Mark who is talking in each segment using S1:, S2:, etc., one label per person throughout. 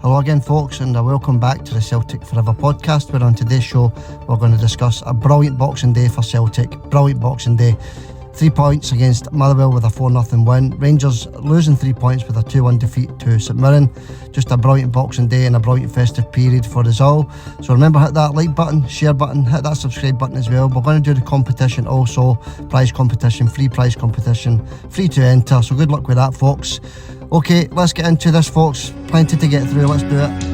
S1: Hello again, folks, and welcome back to the Celtic Forever podcast, where on today's show we're going to discuss a brilliant Boxing Day for Celtic. Brilliant Boxing Day. 3 points against Motherwell with a 4-0 win. Rangers losing 3 points with a 2-1 defeat to St Mirren. Just a brilliant Boxing Day and a brilliant festive period for us all. So remember, hit that like button, share button, hit that subscribe button as well. We're going to do the competition also. Prize competition, free prize competition, free to enter. So good luck with that, folks. Okay, let's get into this, folks. Plenty to get through. Let's do it.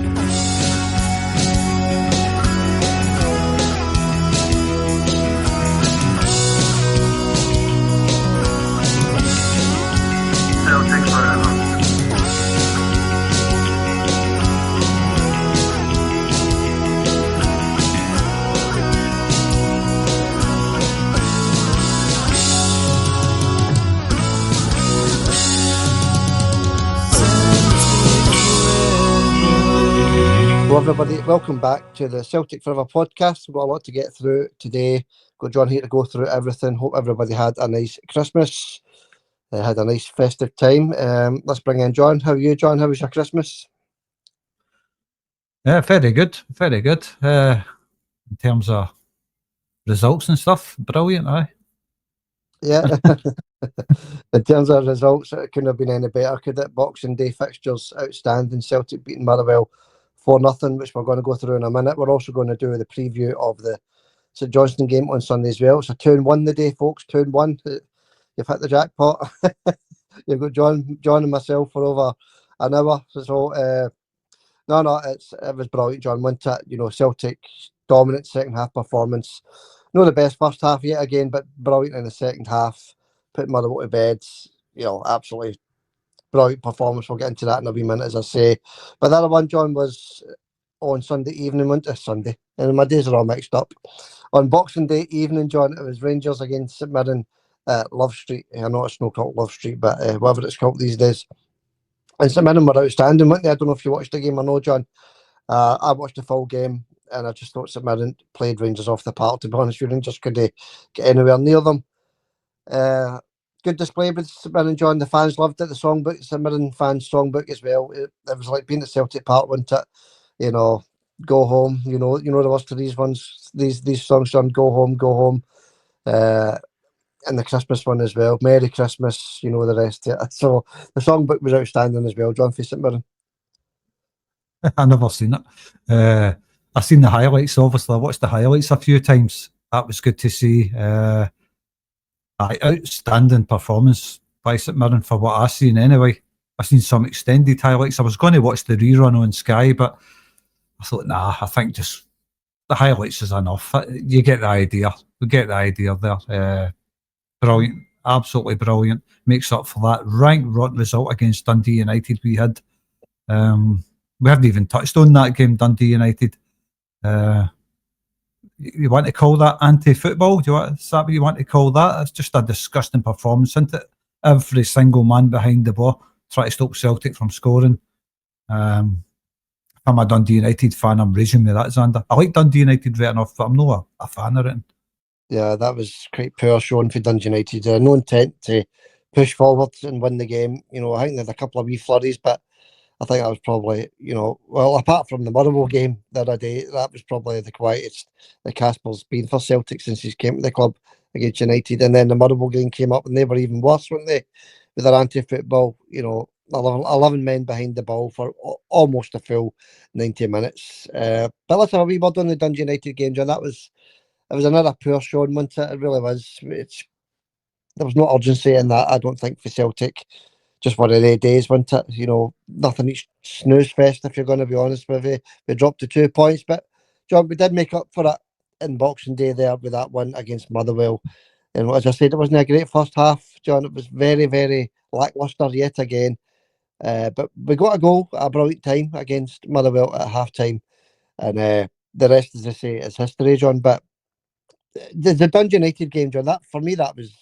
S1: Hello everybody, welcome back to the Celtic Forever podcast. We've got a lot to get through today. Got John here to go through everything. Hope everybody had a nice Christmas. Had a nice festive time. Let's bring in John. How are you, John? How was your Christmas?
S2: Yeah, very good, very good. In terms of results and stuff, brilliant, aye.
S1: Yeah. In terms of results, it couldn't have been any better, could it? Boxing Day fixtures, outstanding. Celtic beating Motherwell 4-0, which we're going to go through in a minute. We're also going to do the preview of the St Johnstone game on Sunday as well. It's a 2-1 the day, folks. 2-1. You've hit the jackpot. You've got John and myself for over an hour. So, it was brilliant, John. Went it, Celtic dominant second half performance. Not the best first half yet again, but brilliant in the second half. Put Motherwell to bed. Absolutely brilliant performance. We'll get into that in a wee minute, as I say. But the other one, John, was on Sunday evening, wasn't it? Sunday. And my days are all mixed up. On Boxing Day evening, John, it was Rangers against St Mirren at Love Street. I know it's not called Love Street, but whatever it's called these days. And St Mirren were outstanding, weren't they? I don't know if you watched the game or no, John. I watched the full game, and I just thought St Mirren played Rangers off the park, to be honest. Rangers couldn't get anywhere near them. Good display with St Mirren, John. The fans loved it. The songbook, St Mirren fans' songbook as well. It was like being at Celtic Park, wasn't it? Go home. You know the words to these ones. These songs, John. Go home, go home. And the Christmas one as well. Merry Christmas. You know the rest of it. So the songbook was outstanding as well, John, for St Mirren.
S2: I never seen it. I've seen the highlights. Obviously, I watched the highlights a few times. That was good to see. Outstanding performance by St Mirren for what I've seen anyway. I've seen some extended highlights. I was going to watch the rerun on Sky, but I thought, I think just the highlights is enough. You get the idea. We get the idea there. Brilliant. Absolutely brilliant. Makes up for that rank rotten result against Dundee United we had. We haven't even touched on that game, Dundee United. You want to call that anti-football? Is that what you want to call that? It's just a disgusting performance, isn't it? Every single man behind the ball trying to stop Celtic from scoring. I'm a Dundee United fan. I'm raging with that, Xander. I like Dundee United very enough, but I'm not a fan of it.
S1: Yeah, that was quite poor showing for Dundee United. No intent to push forward and win the game. I think they had a couple of wee flurries, but I think that was probably, apart from the Motherwell game the other day, that was probably the quietest that Casper's been for Celtic since he's came to the club against United. And then the Motherwell game came up and they were even worse, weren't they? With their anti-football, 11 men behind the ball for almost a full 90 minutes. But let's have a wee word on the Dundee United game, John. It was another poor showing, wasn't it? It really was. There was no urgency in that, I don't think, for Celtic. Just one of their days, wasn't it? Nothing snooze fest, if you're going to be honest with you. We dropped to 2 points, but John, we did make up for it in Boxing Day there with that one against Motherwell. And as I said, it wasn't a great first half, John. It was very, very lacklustre yet again. But we got a goal at a brilliant time against Motherwell at half time. And the rest, as I say, is history, John. But the Dundee United game, John, for me, that was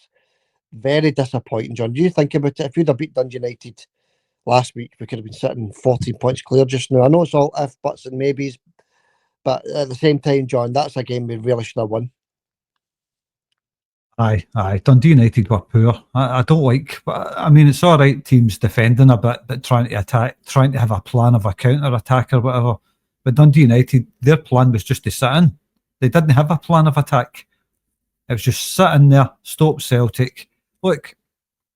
S1: very disappointing, John. Do you think about it? If you'd have beat Dundee United last week, we could have been sitting 14 points clear just now. I know it's all if, buts and maybes, but at the same time, John, that's a game we really should have won.
S2: Aye. Dundee United were poor. I don't like, I mean, it's all right, teams defending a bit, but trying to attack, trying to have a plan of a counter attack or whatever. But Dundee United, their plan was just to sit in. They didn't have a plan of attack. It was just sit in there, stop Celtic. Look,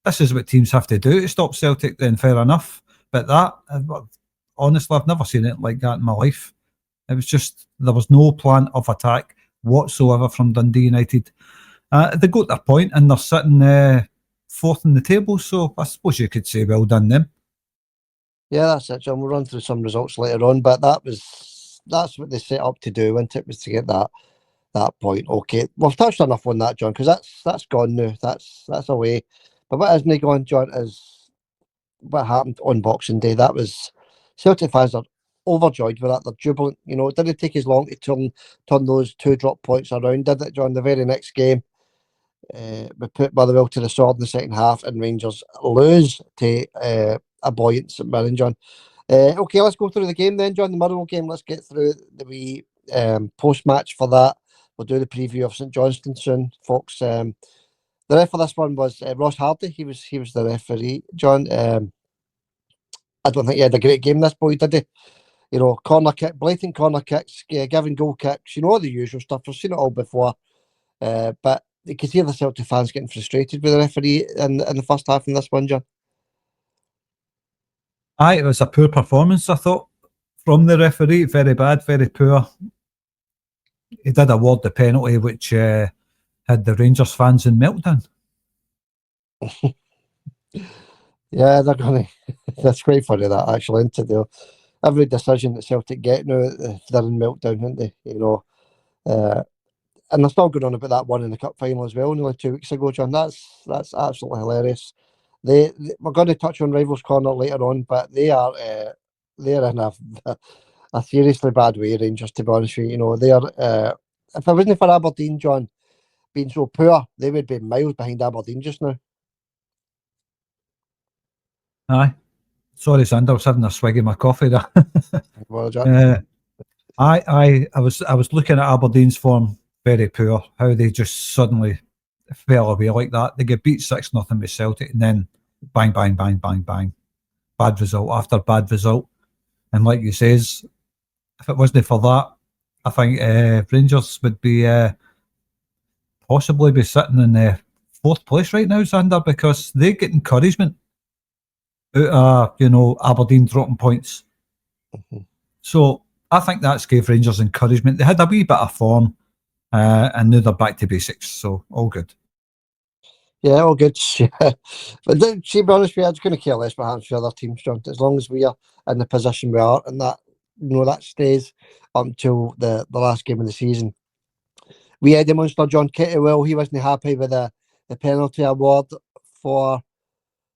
S2: this is what teams have to do to stop Celtic, then fair enough. But that, honestly, I've never seen it like that in my life. It was just, there was no plan of attack whatsoever from Dundee United. They got their point and they're sitting fourth in the table, so I suppose you could say well done them.
S1: Yeah, that's it, John. We'll run through some results later on, but that's what they set up to do, wasn't it? Was to get that point. Okay, we've touched enough on that, John, because that's gone now. That's away. But what isn't gone, John, is what happened on Boxing Day. That was Celtic fans are overjoyed with that. They're jubilant. You know, it didn't take as long to turn those 2 drop points around, did it, John? The very next game, we put Motherwell to the sword in the second half, and Rangers lose to a buoyant St Mirren, John. Okay, let's go through the game then, John. The Motherwell game. Let's get through the wee post match for that. We'll do the preview of St Johnstone soon, folks. The ref for this one was Ross Hardy. He was the referee, John. I don't think he had a great game, this boy, did he? You know, corner kick, blatant corner kicks, giving goal kicks, you know, all the usual stuff. I've seen it all before. But you could hear the Celtic fans getting frustrated with the referee in the first half in this one, John.
S2: Aye, it was a poor performance, I thought, from the referee. Very bad, very poor. He did award the penalty, which had the Rangers fans in meltdown.
S1: Yeah, they're going to. That's quite funny, that, actually, isn't it? Every decision that Celtic get now, they're in meltdown, aren't they? You know, and they're still going on about that one in the cup final as well, nearly 2 weeks ago, John. That's absolutely hilarious. We're going to touch on Rivals Corner later on, but they're in a seriously bad way, Rangers, to be honest with you. You know, if it wasn't for Aberdeen, John, being so poor, they would be miles behind Aberdeen just now.
S2: Aye. Sorry, Sander, I was having a swig of my coffee there.
S1: Well, John.
S2: I was looking at Aberdeen's form, very poor. How they just suddenly fell away like that. They get beat 6-0 with Celtic, and then bang, bang, bang, bang, bang. Bad result after bad result. And like you says, if it wasn't for that, I think Rangers would be possibly be sitting in fourth place right now, Sander, because they get encouragement out of Aberdeen dropping points.
S1: Mm-hmm.
S2: So I think that's gave Rangers encouragement. They had a wee bit of form, and now they're back to basics. So all good.
S1: Yeah, all good. Yeah. But to be honest with you, I was going to care less what happens to other teams, John. As long as we are in the position we are, and that that stays up until the last game of the season. We had the Munster, John Kittlewell. He wasn't happy with the penalty award for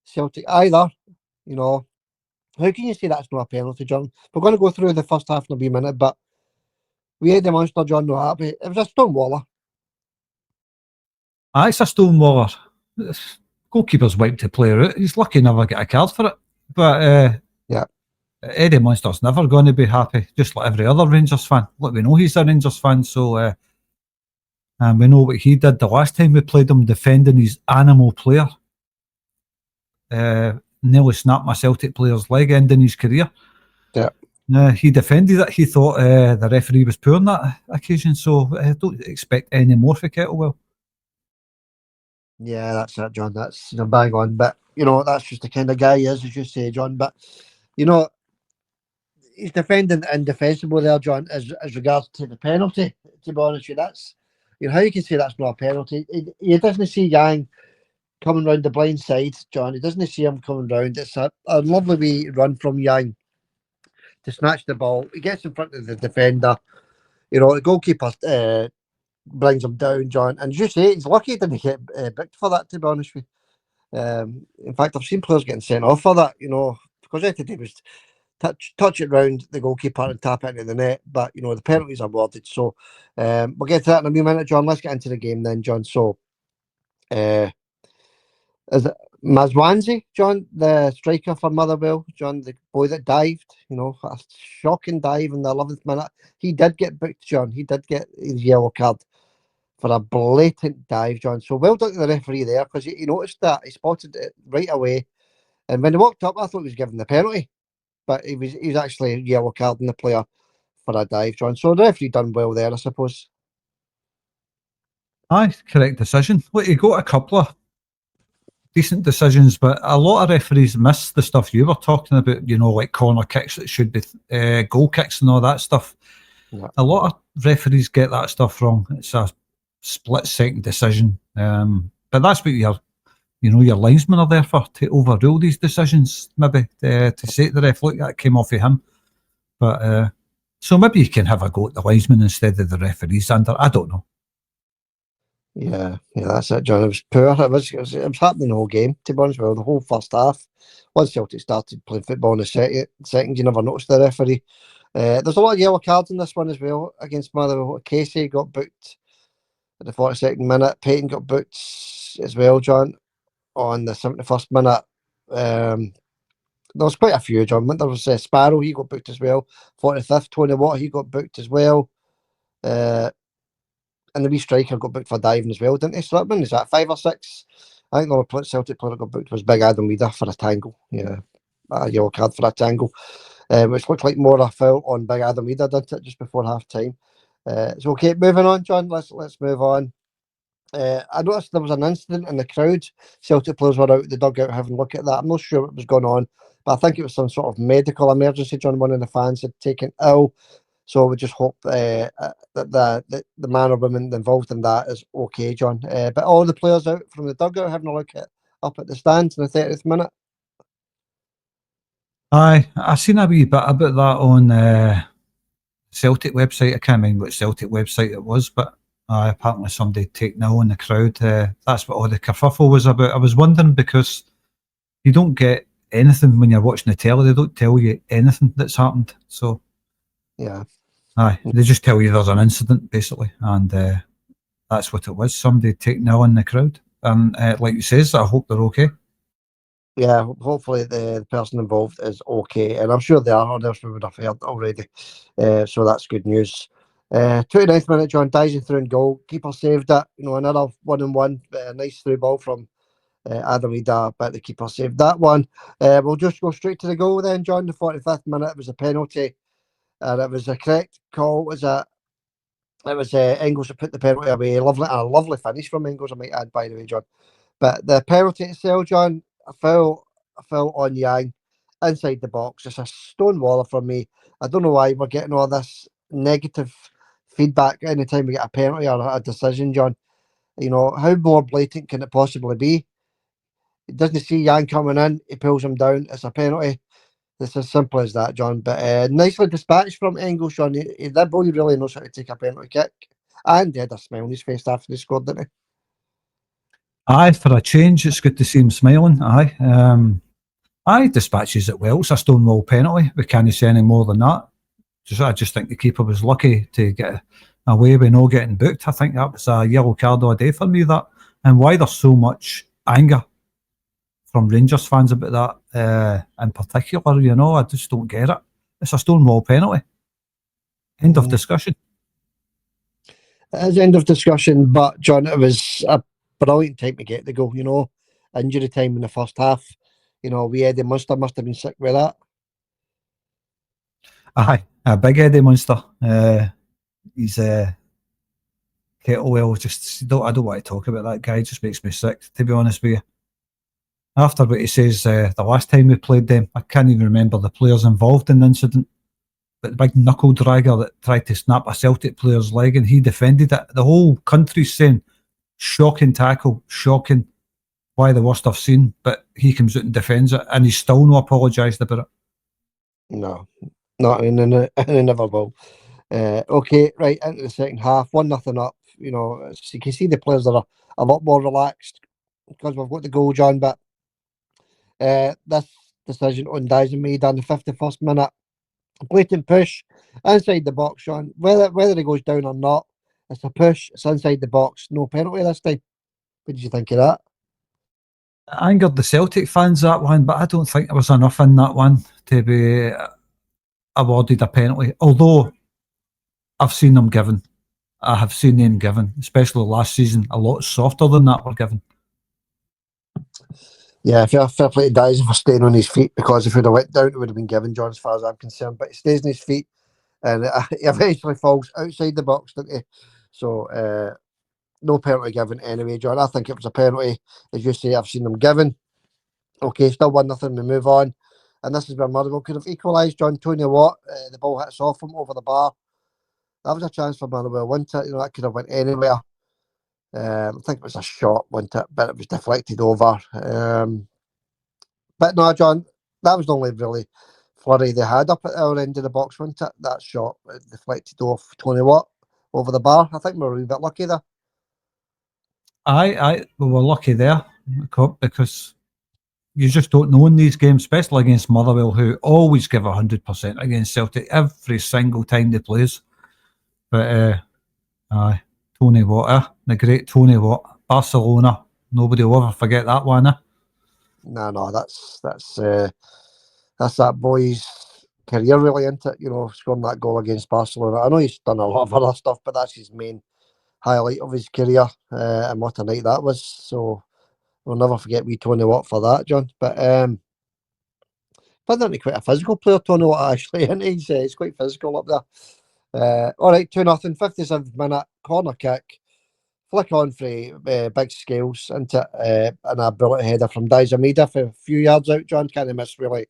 S1: Celtic either. You know, how can you say that's not a penalty, John? We're going to go through the first half in a wee minute, but we had the Munster, John, not happy. It was a stonewaller.
S2: It's a stonewaller. Goalkeeper's wiped the player out. He's lucky never get a card for it. But
S1: yeah,
S2: Eddie Munster's never going to be happy, just like every other Rangers fan. Look, we know he's a Rangers fan, so and we know what he did the last time we played him, defending his animal player. Nearly snapped my Celtic player's leg, ending his career.
S1: Yeah.
S2: He defended it. He thought the referee was poor on that occasion, so I don't expect any more for Kettlewell.
S1: Yeah, that's it, John. That's bang on. But that's just the kind of guy he is, as you say, John. But he's defending indefensible there, John, as regards to the penalty. To be honest with you, that's how you can say that's not a penalty. He doesn't see Yang coming round the blind side, John. He doesn't see him coming round. It's a lovely wee run from Yang to snatch the ball. He gets in front of the defender. The goalkeeper brings him down, John. And as you say, he's lucky he didn't get booked for that, to be honest with you. In fact, I've seen players getting sent off for that, because all today was touch it round the goalkeeper and tap it into the net. But, the penalties are awarded. So we'll get to that in a wee minute, John. Let's get into the game then, John. So, is it Mazwanzi, John, the striker for Motherwell, John, the boy that dived, a shocking dive in the 11th minute. He did get booked, John. He did get his yellow card. for a blatant dive, John. So well done to the referee there, because he noticed that, he spotted it right away. And when he walked up, I thought he was giving the penalty, but he was actually yellow carding the player for a dive, John. So the referee done well there, I suppose.
S2: Aye, correct decision. Look, you got a couple of decent decisions, but a lot of referees miss the stuff you were talking about, like corner kicks that should be goal kicks and all that stuff.
S1: Yeah.
S2: A lot of referees get that stuff wrong. It's a split-second decision. But that's what your linesmen are there for, to overrule these decisions, maybe, to say to the ref, look, that came off of him. But so maybe you can have a go at the linesman instead of the referees, Sander. I don't know.
S1: Yeah, that's it, John. It was poor. It was happening the whole game, to be honest with you, the whole first half. Once Celtic started playing football in the second, you never noticed the referee. There's a lot of yellow cards in this one as well against Motherwell. Casey got booked at the 42nd minute. Payton got booked as well, John, on the 71st minute. There was quite a few, John. There was Sparrow, he got booked as well. 45th, Tony Watt, he got booked as well. And the wee striker got booked for diving as well, didn't he? Slipman, is that 5 or 6? I think the Celtic player that got booked was Big Adam Weeder for a tangle. Yeah, a yellow card for a tangle, which looked like more a foul on Big Adam Weeder, didn't it, just before half time? So okay, moving on, John. Let's move on. I noticed there was an incident in the crowd. Celtic players were out the dugout having a look at that. I'm not sure what was going on, but I think it was some sort of medical emergency, John. One of the fans had taken ill. So we just hope that the man or woman involved in that is okay, John. But all the players out from the dugout having a look up at the stands in the 30th minute.
S2: Aye, I seen a wee bit about that on Celtic website. I can't remember which Celtic website it was, but apparently somebody taken ill in the crowd. That's what all the kerfuffle was about. I was wondering, because you don't get anything when you're watching the telly. They don't tell you anything that's happened. So
S1: yeah,
S2: aye, they just tell you there's an incident, basically, and that's what it was. Somebody taken ill in the crowd, and like you says, I hope they're okay.
S1: Yeah, hopefully the person involved is okay, and I'm sure they are, or else we would have heard already. So that's good news. 29th minute, John Dyson through in goal. Keeper saved it. Another 1-on-1. Nice through ball from Adam Ida, but the keeper saved that one. We'll just go straight to the goal then, John. The 45th minute, it was a penalty, and it was a correct call. It was Engels who put the penalty away. A lovely finish from Engels, I might add, by the way, John. But the penalty itself, John, a foul on Yang inside the box. It's a stone waller from me. I don't know why we're getting all this negative feedback anytime we get a penalty or a decision, John. How more blatant can it possibly be? He doesn't see Yang coming in, he pulls him down. It's a penalty. It's as simple as that, John. But nicely dispatched from Engels, John. That boy really knows how to take a penalty kick. And he had a smile on his face after he scored, didn't he?
S2: Aye, for a change, it's good to see him smiling. Aye, dispatches it well. It's a stonewall penalty. We can't say any more than that. I just think the keeper was lucky to get away with no getting booked. I think that was a yellow card all day for me, that. And why there's so much anger from Rangers fans about that in particular, I just don't get it. It's a stonewall penalty. End of discussion.
S1: It is end of discussion, but John, it was a brilliant time to get the goal, injury time in the first half. We Eddie Munster must have been sick with that.
S2: Aye, a big Eddie Munster. He's Kettlewell. I don't want to talk about that guy. It just makes me sick, to be honest with you. After what he says, the last time we played them, I can't even remember the players involved in the incident, but the big knuckle dragger that tried to snap a Celtic player's leg and he defended it. The whole country's saying, shocking tackle, shocking, why the worst I've seen, but he comes out and defends it, and he's still not apologised about it.
S1: No, not and he never will. Okay, right, into the second half, 1-0 up. You can see the players are a lot more relaxed because we've got the goal, John, but this decision on Dyson made on the 51st minute. Blatant push inside the box, John. Whether he goes down or not, it's a push. It's inside the box. No penalty this time. What did you think of that?
S2: I angered the Celtic fans, that one, but I don't think there was enough in that one to be awarded a penalty. Although I've seen them given I have seen them given, especially last season, a lot softer than that were given.
S1: Yeah, fair play to Dies for staying on his feet, because if he'd have went down, it would have been given, John, as far as I'm concerned. But he stays on his feet, and he eventually falls outside the box, doesn't he? So, no penalty given anyway, John. I think it was a penalty. As you say, I've seen them given. Okay, still 1-0, we move on. And this is where Motherwell could have equalised, John. Tony Watt, the ball hits off him over the bar. That was a chance for Motherwell, wasn't it? That could have went anywhere. I think it was a shot, wasn't it? But it was deflected over. But no, John, that was the only really flurry they had up at our end of the box, wasn't it? That shot deflected off Tony Watt over the bar. I think we were a wee bit lucky there.
S2: We were lucky there, because you just don't know in these games, especially against Motherwell, who always give 100% against Celtic every single time they plays. But Tony Watt, the great Tony Watt, Barcelona. Nobody will ever forget that one.
S1: No, that's that boy's career, really, isn't it? Scoring that goal against Barcelona. I know he's done a lot of other stuff, but that's his main highlight of his career, and what a night that was. So we'll never forget wee Tony Watt for that, John. But isn't he quite a physical player, Tony Watt, actually? Isn't he? He's quite physical up there. All right, 2-0, 57th minute, corner kick. Flick on for big scales into and a bullet header from Dies Amida for a few yards out, John. Can't miss, really.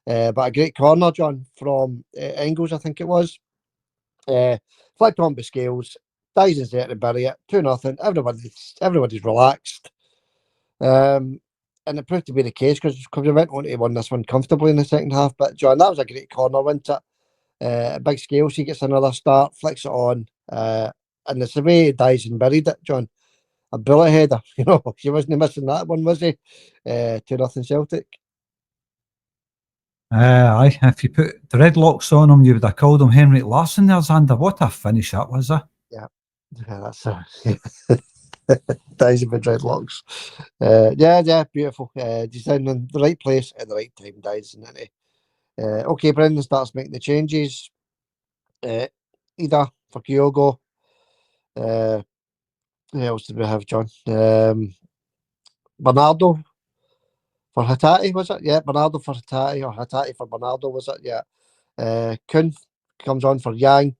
S1: But a great corner, John, from Engels, I think it was. Flicked on by Scales. Dies is there to bury it. 2-0. Everybody's relaxed. And it proved to be the case, because we went on to win this one comfortably in the second half. But, John, that was a great corner, wasn't it? Big Scales, he gets another start, flicks it on. And it's the way Dies and buried it, John. A bullet header. He wasn't missing that one, was he? 2-0 Celtic.
S2: Aye, if you put dreadlocks on him, you would have called him Henrik Larsson there, Xander. What a finish that was,
S1: Yeah, that's Dies with dreadlocks. Yeah, beautiful. He's in the right place at the right time, Dies, isn't he? Okay, Brendan starts making the changes. Ida for Kyogo. Who else did we have, John? Bernardo for Hatate, was it? Yeah, Bernardo for Hatate, or Hatate for Bernardo, was it? Yeah. Kuhn comes on for Yang,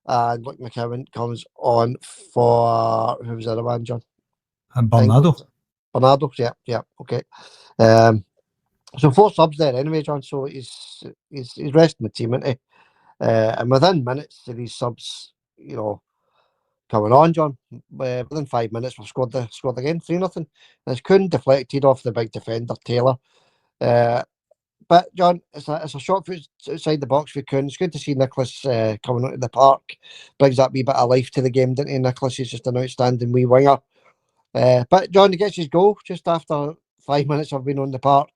S1: and Luke McCowan comes on for, who was the other one, John?
S2: And Bernardo.
S1: Bernardo, yeah, okay. So 4 subs there anyway, John. So he's resting the team, isn't he? And within minutes of these subs, coming on, John, within 5 minutes we've scored again, 3-0. And it's Kuhn deflected off the big defender Taylor. But John, it's a shot outside the box for Kuhn. It's good to see Nicholas coming onto the park. Brings that wee bit of life to the game, doesn't he? Nicholas is just an outstanding wee winger. But John, he gets his goal just after 5 minutes of being on the park.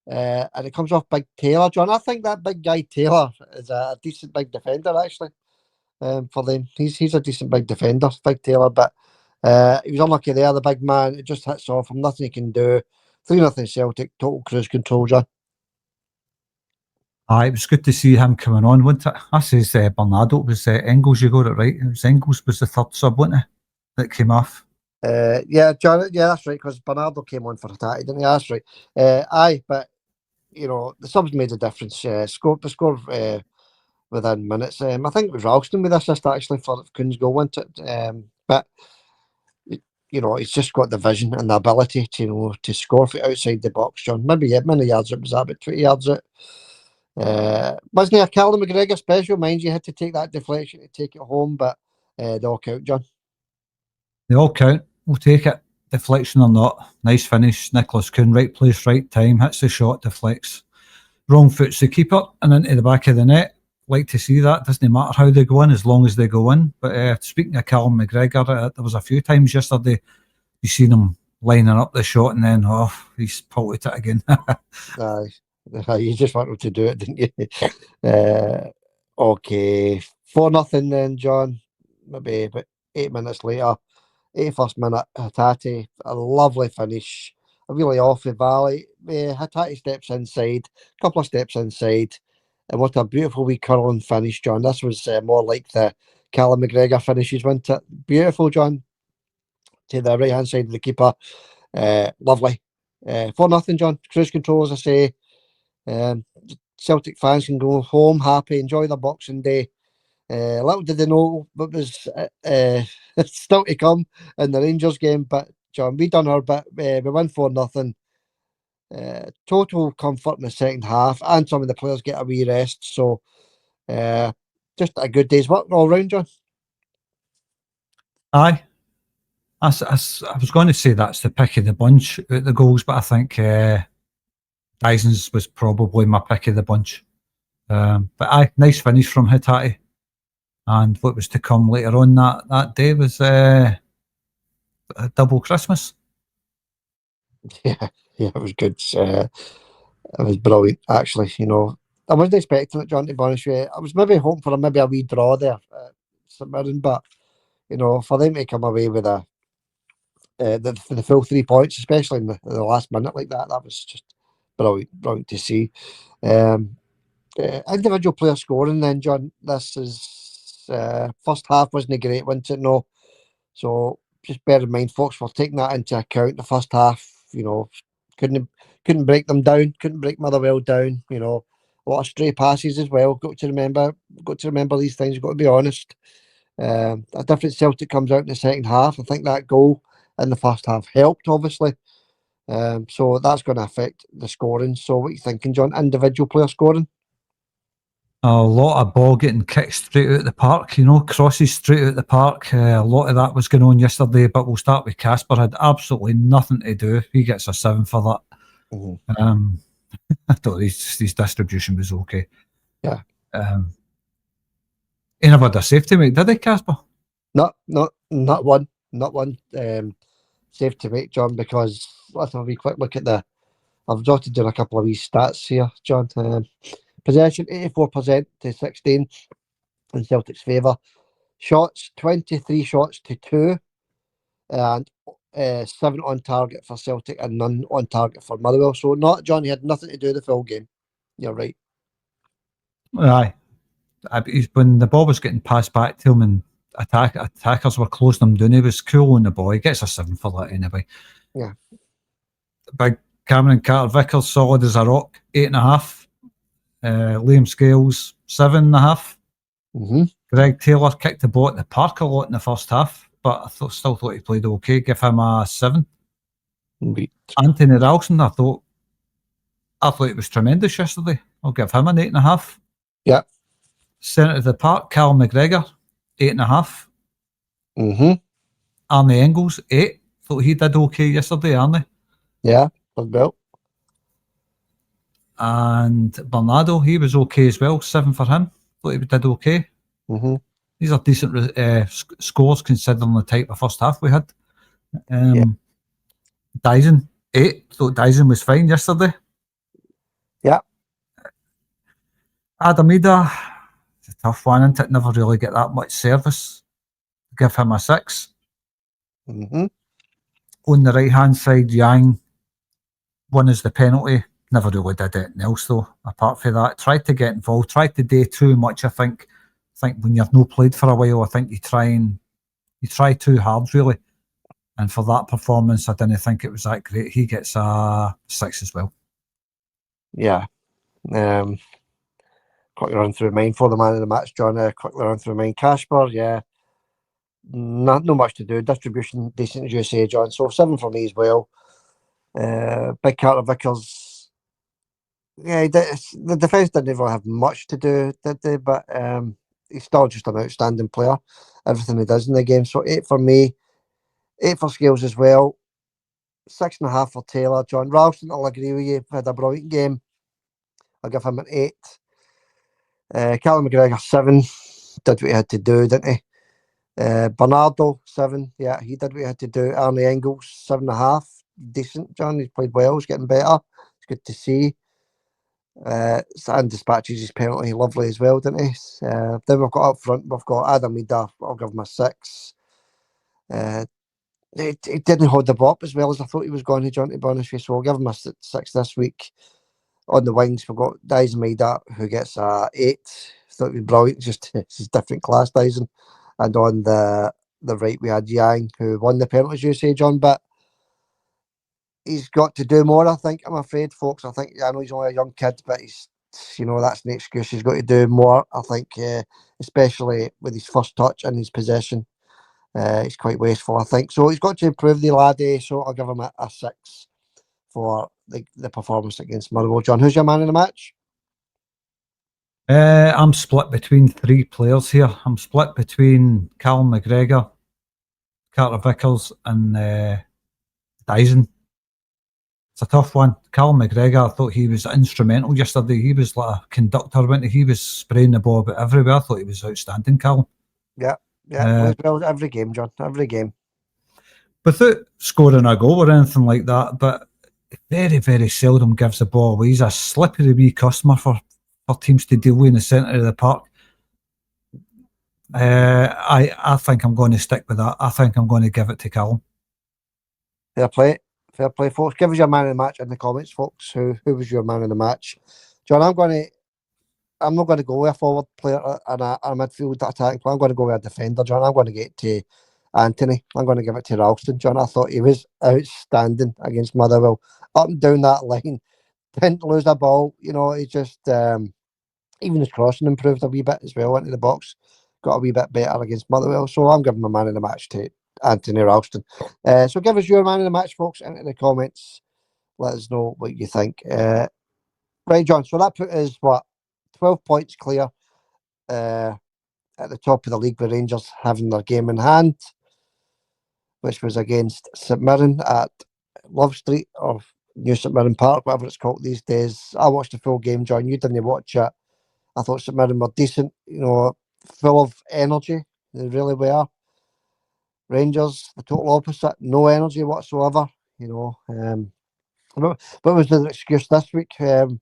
S1: And it comes off big Taylor, John. I think that big guy Taylor is a decent big defender, actually. For them, he's a decent big defender, big Taylor. But he was unlucky there. The big man, it just hits off him. Nothing he can do. 3-0 Celtic, total cruise control, John.
S2: It was good to see him coming on, wasn't it? I says Bernardo. It was Engels, you got it right. It was Engels was the third sub, wasn't it? That came off.
S1: Yeah, John. Yeah, that's right. Because Bernardo came on for Hatate, didn't he? That's right. But the subs made a difference. The score within minutes. I think it was Ralston with assist actually for Kuhn's goal, wasn't it? But he's just got the vision and the ability to score from outside the box, John. Maybe many yards it was that, about 20 yards out. Wasn't he a Callum McGregor special? Mind you, had to take that deflection to take it home, but they all count, John.
S2: They all count. We'll take it. Deflection or not. Nice finish. Nicholas Kuhn, right place, right time. Hits the shot, deflects. Wrong foot's the keeper and into the back of the net. Like to see that. Doesn't matter how they go in, as long as they go in. But speaking of Callum McGregor, there was a few times yesterday you seen him lining up the shot and then he's pulled it again.
S1: You just wanted to do it, didn't you? Okay, 4-0 then, John. Maybe about 8 minutes later, 81st minute, Hatate, a lovely finish. A really off the valley. Hatate steps inside, a couple of steps inside. And what a beautiful wee curling finish, John. This was more like the Callum McGregor finishes, wasn't it? Beautiful, John. To the right hand side of the keeper. Lovely. 4-0, John. Cruise control, as I say. Celtic fans can go home happy, enjoy their Boxing Day. Little did they know what was still to come in the Rangers game, but John, we done our bit. We won 4-0. Total comfort in the second half, and some of the players get a wee rest. So, just a good day's work all round, John.
S2: Aye. I was going to say that's the pick of the bunch out the goals, but I think Dyson's was probably my pick of the bunch. But aye, nice finish from Hitati. And what was to come later on that day was a double Christmas.
S1: Yeah, it was good. It was brilliant, actually. You know, I wasn't expecting it, John, to be honest with you. I was maybe hoping for a wee draw there at St Mirren, but you know, for them to come away with the full 3 points, especially in the last minute like that was just brilliant to see. Individual player scoring then, John. This is first half wasn't great, wasn't it? No. So just bear in mind, folks, we're taking that into account. The first half, you know, couldn't break them down, couldn't break Motherwell down. You know, a lot of stray passes as well. Got to remember these things. You've got to be honest. A different Celtic comes out in the second half. I think that goal in the first half helped, obviously. So that's going to affect the scoring. So what are you thinking, John? Individual player scoring?
S2: A lot of ball getting kicked straight out the park, you know, crosses straight out the park. A lot of that was going on yesterday, but we'll start with Casper. Had absolutely nothing to do. He gets a 7 for that.
S1: Mm-hmm.
S2: I thought his distribution was okay.
S1: Yeah.
S2: He never had a safety make, did he, Casper?
S1: Not one. Safety make, John, because let's have a wee quick look at I've jotted down a couple of wee stats here, John. Possession 84% to 16 in Celtic's favour. Shots 23 shots to 2, and 7 on target for Celtic and none on target for Motherwell. So not John, he had nothing to do with the full game. You're right.
S2: Aye. When the ball was getting passed back to him and attackers were closing him down, he was cool on the ball. He gets a 7 for that anyway.
S1: Yeah.
S2: Big Cameron Carter-Vickers, solid as a rock, 8.5. Liam Scales, 7.5.
S1: Mm-hmm.
S2: Greg Taylor kicked the ball at the park a lot in the first half, but I still thought he played okay. Give him a 7.
S1: Right.
S2: Anthony Ralston, I thought it was tremendous yesterday. I'll give him an 8.5.
S1: Yeah.
S2: Centre of the park, Cal McGregor, 8.5.
S1: Mm-hmm.
S2: Arnie Engels, 8. Thought he did okay yesterday, Arnie.
S1: Yeah, well.
S2: And Bernardo, he was okay as well, 7 for him. Thought he did okay.
S1: Mm-hmm.
S2: These are decent scores considering the type of first half we had. Dyson, 8. Thought Dyson was fine yesterday.
S1: Yeah.
S2: Adamida, it's a tough one, isn't it? Never really get that much service. Give him a 6.
S1: Mm-hmm.
S2: On the right hand side, Yang won us the penalty. Never really did anything else though, apart from that. Tried to get involved, tried to do too much, I think. When you've not played for a while, I think you try too hard really. And for that performance, I didn't think it was that great. He gets a 6 as well.
S1: Yeah. Quickly run through mine for the man of the match, John. Quickly run through mine. Casper, yeah. Not much to do. Distribution, decent as you say, John. So 7 for me as well. Big Carter-Vickers. Yeah, the defence didn't really have much to do, did they? But he's still just an outstanding player. Everything he does in the game. So 8 for me. 8 for Scales as well. 6.5 for Taylor. John Ralston, I'll agree with you. Had a brilliant game. I'll give him an 8. Callum McGregor, 7. Did what he had to do, didn't he? Bernardo, 7. Yeah, he did what he had to do. Arnie Engels, 7.5. Decent, John. He's played well. He's getting better. It's good to see. And dispatches his penalty lovely as well, didn't he? Then we've got up front, we've got Adam Ida. I'll give him a 6. He didn't hold the ball up as well as I thought he was going to, John, to be honest with you. So I'll give him a 6 this week. On the wings, we've got Dyson Maida, who gets a 8. Thought he was brilliant. Just it's a different class, Dyson. and on the right we had Yang, who won the penalties, you say, John, but he's got to do more, I think. I'm afraid, folks. I know he's only a young kid, but that's an excuse. He's got to do more, I think, especially with his first touch and his possession. He's quite wasteful, I think. So he's got to improve the laddie. So I'll give him a 6 for the performance against Motherwell. John, who's your man in the match?
S2: I'm split between 3 players here. I'm split between Callum McGregor, Carter Vickers, and Dyson. It's a tough one. Callum McGregor, I thought he was instrumental yesterday. He was like a conductor, wasn't he? He was spraying the ball about everywhere. I thought he was outstanding, Callum.
S1: Yeah, plays well every game, John. Every game.
S2: Without scoring a goal or anything like that, but very, very seldom gives the ball away. He's a slippery wee customer for teams to deal with in the centre of the park. I think I'm going to stick with that. I think I'm going to give it to Callum.
S1: Fair play, folks. Give us your man of the match in the comments, folks. Who was your man of the match? John, I'm not going to go with a forward player and a midfield attacking player. I'm going to go with a defender, John. I'm going to get to Anthony. I'm going to give it to Ralston, John. I thought he was outstanding against Motherwell. Up and down that line. Didn't lose a ball. He just... even his crossing improved a wee bit as well into the box. Got a wee bit better against Motherwell. So I'm giving my man of the match to Anthony Ralston. So give us your man of the match, folks, into the comments. Let us know what you think. Right, John. So that put us, 12 points clear at the top of the league with Rangers having their game in hand, which was against St Mirren at Love Street or New St Mirren Park, whatever it's called these days. I watched the full game, John. You didn't watch it. I thought St Mirren were decent, full of energy. They really were. Rangers, the total opposite, no energy whatsoever. What was their excuse this week? What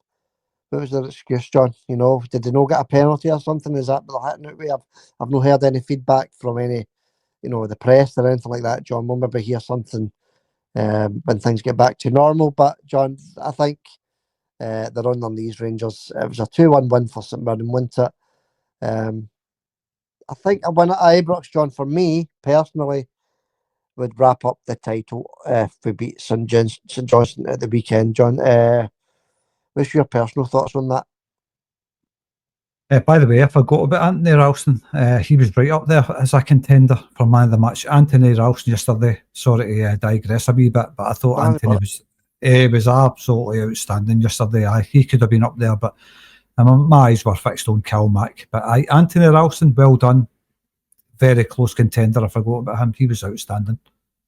S1: was their excuse, John? Did they not get a penalty or something? Is that what they're hitting out with? I've not heard any feedback from any, the press or anything like that, John. We'll maybe hear something when things get back to normal. But, John, I think they're on their knees, Rangers. It was a 2-1 win for St Mirren, wasn't it? I think a win at Ibrox, John, for me, personally, would wrap up the title if we beat St Johnstone at the weekend, John. What's your personal thoughts on that?
S2: By the way, I forgot about Anthony Ralston. He was right up there as a contender for man of the match. Anthony Ralston yesterday, sorry to digress a wee bit, but I thought Anthony was absolutely outstanding yesterday. He could have been up there, but my eyes were fixed on Kilmac. But Anthony Ralston, well done. Very close contender. I forgot about him. He was outstanding.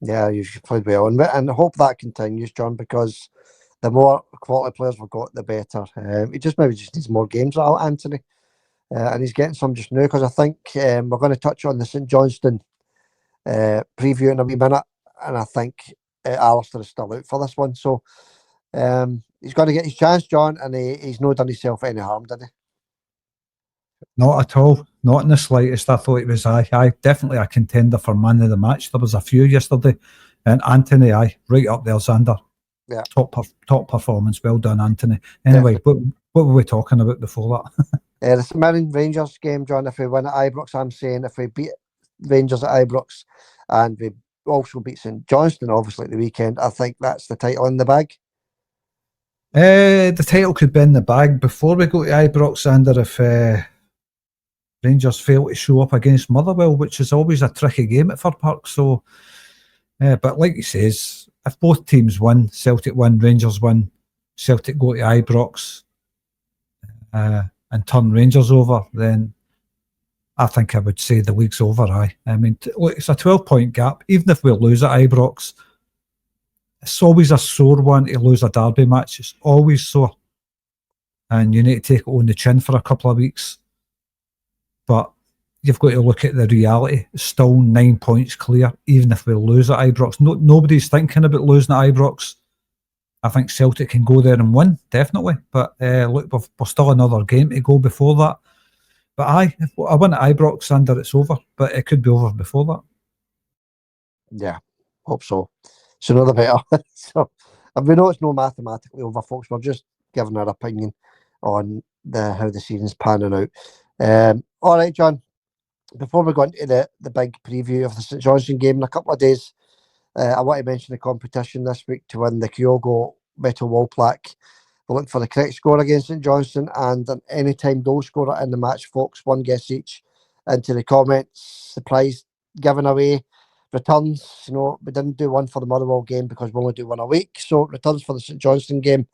S1: Yeah, you played well. And I hope that continues, John, because the more quality players we've got, the better. He maybe just needs more games out, Anthony. And he's getting some just now, because I think we're going to touch on the St Johnstone preview in a wee minute. And I think Alistair is still out for this one. So he's going to get his chance, John, and he's not done himself any harm, did he?
S2: Not at all. Not in the slightest. I thought it was definitely a contender for man of the match. There was a few yesterday. And Anthony, right up there, Xander.
S1: Yeah.
S2: Top performance. Well done, Anthony. Anyway, what were we talking about before that?
S1: The St Mirren Rangers game, John, if we win at Ibrox, I'm saying if we beat Rangers at Ibrox and we also beat St Johnstone, obviously, at the weekend, I think that's the title in the bag.
S2: The title could be in the bag before we go to Ibrox, Xander, if Rangers fail to show up against Motherwell, which is always a tricky game at Fir Park. So, but like he says, if both teams win, Celtic win, Rangers win, Celtic go to Ibrox and turn Rangers over, then I think I would say the league's over. I mean, look, it's a 12-point gap. Even if we lose at Ibrox, it's always a sore one to lose a derby match. It's always sore. And you need to take it on the chin for a couple of weeks. But you've got to look at the reality. It's still 9 points clear, even if we lose at Ibrox. Nobody's thinking about losing at Ibrox. I think Celtic can go there and win, definitely. But look, we've still another game to go before that. But if I win at Ibrox, Xander, it's over. But it could be over before that.
S1: Yeah, hope so. Sooner the better. So, we know it's not mathematically over, folks. We're just giving our opinion on how the season's panning out. All right, John. before we go into the big preview of the St Johnstone game in a couple of days, I want to mention the competition this week to win the Kyogo Metal Wall plaque. We're looking for the correct score against St Johnstone and an anytime goal scorer in the match, folks. One guess each into the comments. The prize given away. Returns, we didn't do one for the Motherwell game because we only do one a week. So returns for the St Johnstone game.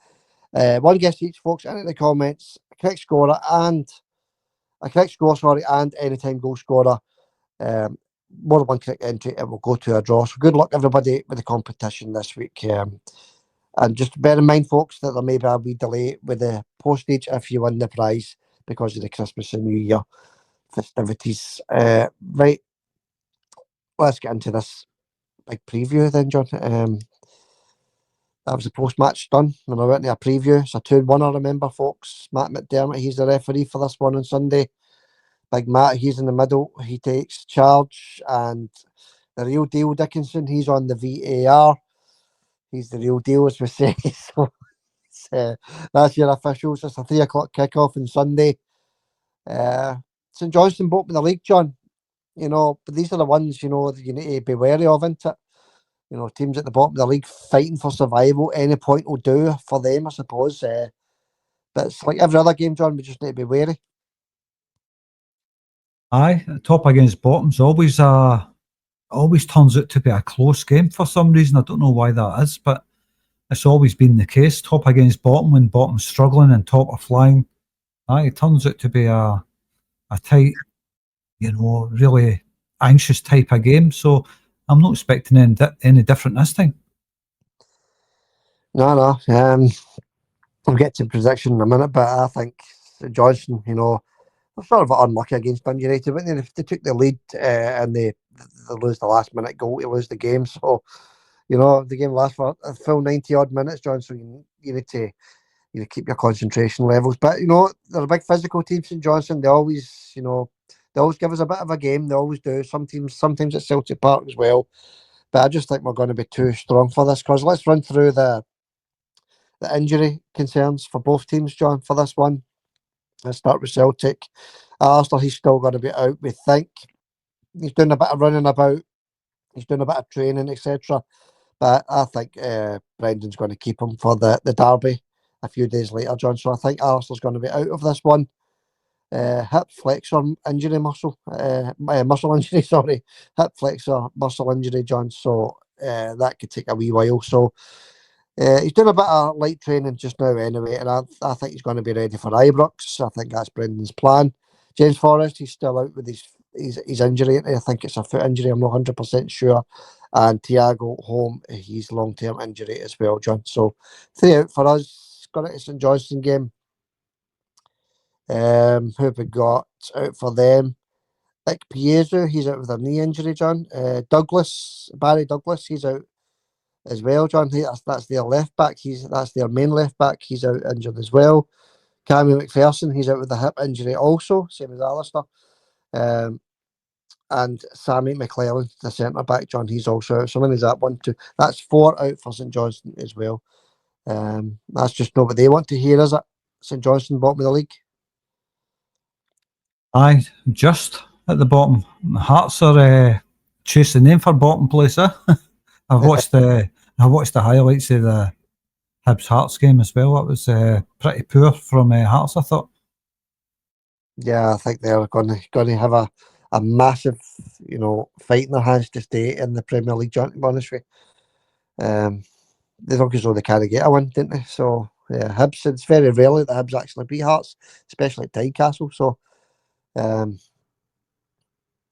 S1: One guess each, folks, into the comments. Correct score, and anytime goal scorer. More than one correct entry, it will go to a draw. So good luck, everybody, with the competition this week. And just bear in mind, folks, that there may be a wee delay with the postage if you win the prize because of the Christmas and New Year festivities. Right, let's get into this big preview then, John. That was the post-match done, and I went to a preview. It's a 2-1, I remember, folks. Matt McDermott, he's the referee for this one on Sunday. Big Matt, he's in the middle. He takes charge, and the real deal, Dickinson, he's on the VAR. He's the real deal, as we say. So that's your officials. It's a 3 o'clock kickoff on Sunday. St Johnstone both in the league, John. But these are the ones, that you need to be wary of, isn't it? Teams at the bottom of the league fighting for survival. Any point will do for them, I suppose. But it's like every other game, John, we just need to be wary.
S2: Aye, top against bottom's always turns out to be a close game for some reason. I don't know why that is, but it's always been the case. Top against bottom when bottom's struggling and top are flying. Aye, it turns out to be a tight, really anxious type of game. So I'm not expecting any different this time.
S1: No. We'll get to prediction in a minute, but I think St Johnstone, they're sort of unlucky against Dundee United, but they took the lead and they lose the last minute goal to lose the game. So, the game lasts for a full 90 odd minutes, John. So you need to keep your concentration levels. But they're a big physical team, St Johnstone. They always give us a bit of a game. They always do. Sometimes at Celtic Park as well. But I just think we're going to be too strong for this. Because let's run through the injury concerns for both teams, John, for this one. Let's start with Celtic. Alistair, he's still going to be out, we think. He's doing a bit of running about. He's doing a bit of training, etc. But I think Brendan's going to keep him for the derby a few days later, John. So I think Alistair's going to be out of this one. Hip flexor injury muscle injury, sorry. Hip flexor muscle injury, John. So that could take a wee while. So he's doing a bit of light training just now anyway, and I think he's going to be ready for Ibrox. I think that's Brendan's plan. James Forrest, he's still out with his injury. I think it's a foot injury. I'm not 100% sure. And Thiago Holm, he's long-term injury as well, John. So 3 out for us. Got it to St Johnstone game. Who have we got out for them? Nick Piezu, he's out with a knee injury, John. Barry Douglas, he's out as well, John. That's their left back. That's their main left back. He's out injured as well. Cammy McPherson, he's out with a hip injury also, same as Alistair. And Sammy McLellan, the centre back, John, he's also out. So when is that? 1, 2. That's 4 out for St Johnstone as well. That's just not what they want to hear, is it? St Johnstone, bottom of the league.
S2: Aye, just at the bottom. Hearts are chasing them for bottom place. I've watched the highlights of the Hibs Hearts game as well. That was pretty poor from Hearts, I thought.
S1: Yeah, I think they're going to have a massive, fight in their hands to stay in the Premier League, John, to be honest with you. They look as though they can't get a win, didn't they? So, yeah, Hibs, it's very rarely that Hibs actually beat Hearts, especially at Tynecastle. So, John,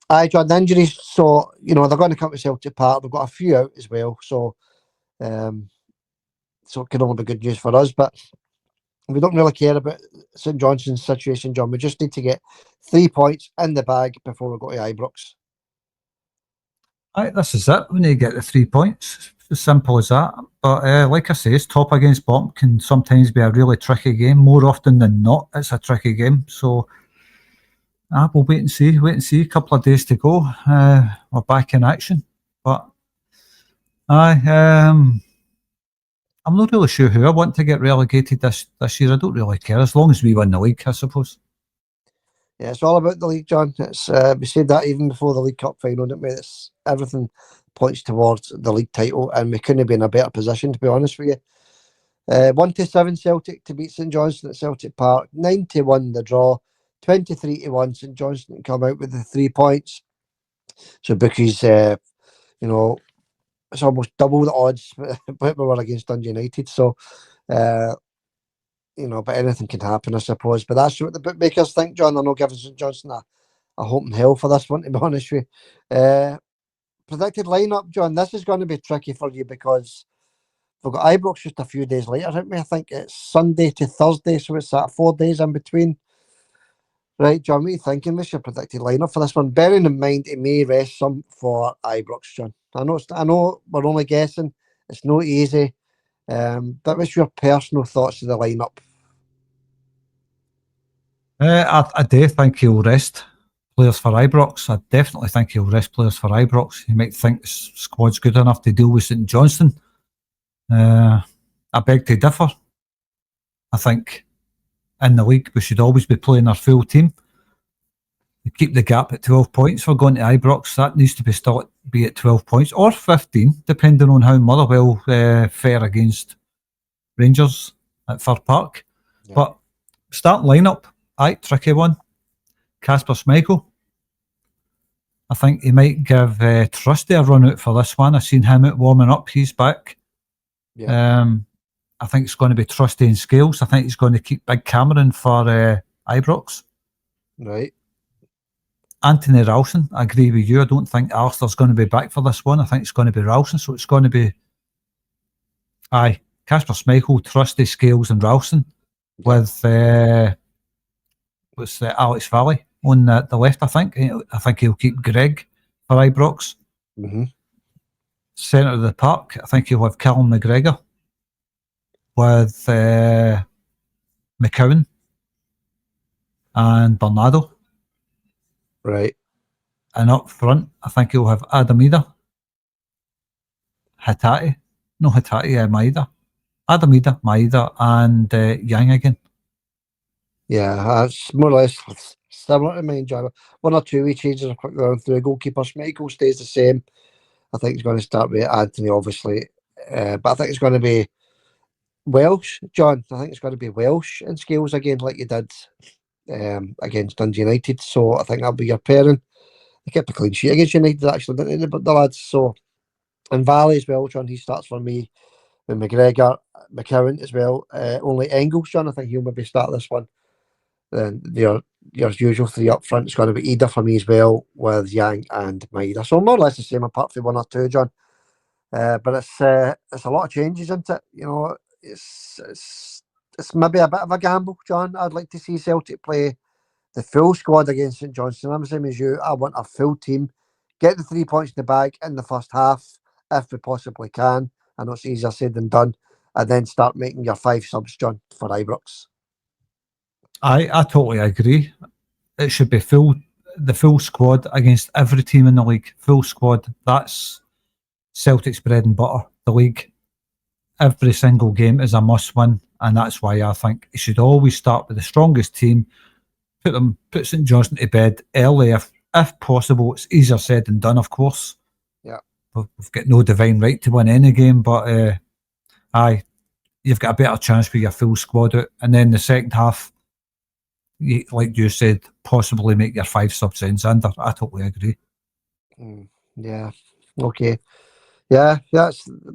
S1: the injuries, so, they're going to come to Celtic Park. They've got a few out as well. So, so it can only be good news for us. But we don't really care about St Johnstone's situation, John. We just need to get 3 points in the bag before we go to Ibrox.
S2: Aye, this is it. We need to get the 3 points. As simple as that. But like I say, it's top against bottom can sometimes be a really tricky game. More often than not, it's a tricky game. So we'll wait and see. A couple of days to go. We're back in action. But I'm not really sure who I want to get relegated this year. I don't really care, as long as we win the league, I suppose.
S1: Yeah, it's all about the league, John. It's we said that even before the League Cup final, didn't we? It's everything points towards the league title, and we couldn't be in a better position, to be honest with you. 1-7 Celtic to beat St Johnstone at Celtic Park. 9-1 the draw. 23-1 St Johnstone come out with the 3 points. So bookies, it's almost double the odds but we were against Dundee United. So, but anything can happen, I suppose. But that's what the bookmakers think, John. They're not giving St Johnstone a hope in hell for this one, to be honest with you. Predicted lineup, John. This is going to be tricky for you because we've got Ibrox just a few days later, haven't we? I think it's Sunday to Thursday, so it's that 4 days in between. Right, John, what are you thinking? What's your predicted lineup for this one? Bearing in mind it may rest some for Ibrox, John. I know we're only guessing. It's not easy. But what's your personal thoughts of the lineup?
S2: I do think he'll rest players for Ibrox. I definitely think he'll rest players for Ibrox. You might think the squad's good enough to deal with St Johnstone. I beg to differ. I think in the league we should always be playing our full team. We keep the gap at 12 points for going to Ibrox. That needs to be at 12 points or 15, depending on how Motherwell fare against Rangers at Fir Park. Yeah. But starting lineup, tricky one. Kasper Schmeichel. I think he might give Trusty a run out for this one. I've seen him out warming up. He's back. Yeah. I think it's going to be Trusty and Scales. I think he's going to keep Big Cameron for Ibrox.
S1: Right.
S2: Anthony Ralston, I agree with you. I don't think Arthur's going to be back for this one. I think it's going to be Ralston. So it's going to be Kasper Schmeichel, Trusty, Scales and Ralston with Alex Valley on the left, I think. I think he'll keep Greg for Ibrox.
S1: Mm-hmm.
S2: Centre of the park, I think he'll have Callum McGregor with McCowan and Bernardo.
S1: Right.
S2: And up front, I think he'll have Adamida, Maeda, and Yang again.
S1: Yeah, that's more or less similar to mine, John. 1 or 2 wee changes are quick going through. Goalkeeper Schmeichel stays the same. I think he's going to start with Anthony, obviously. But I think it's going to be Welsh, John. I think it's going to be Welsh and Scales again, like you did against Dundee United. So I think that'll be your pairing. They kept a clean sheet against United, actually, didn't they? But the lads. So, and Valley as well, John. He starts for me with McGregor, McCowan as well. Only Engels, John. I think he'll maybe start this one. Then your usual 3 up front is going to be Ida for me as well, with Yang and Maeda. So more or less the same, apart from 1 or 2, John. But it's a lot of changes, isn't it? It's maybe a bit of a gamble, John. I'd like to see Celtic play the full squad against St Johnstone. I'm the same as you. I want a full team. Get the 3 points in the bag in the first half, if we possibly can. I know it's easier said than done. And then start making your 5 subs, John, for Ibrox.
S2: I totally agree. It should be the full squad against every team in the league. Full squad. That's Celtic's bread and butter. The league. Every single game is a must win, and that's why I think it should always start with the strongest team. Put St Johnstone to bed early if possible. It's easier said than done, of course.
S1: Yeah.
S2: We've got no divine right to win any game, but you've got a better chance with your full squad out. And then the second half, like you said, possibly make your 5 subs in Zander. I totally agree.
S1: Yeah. Okay. Yeah,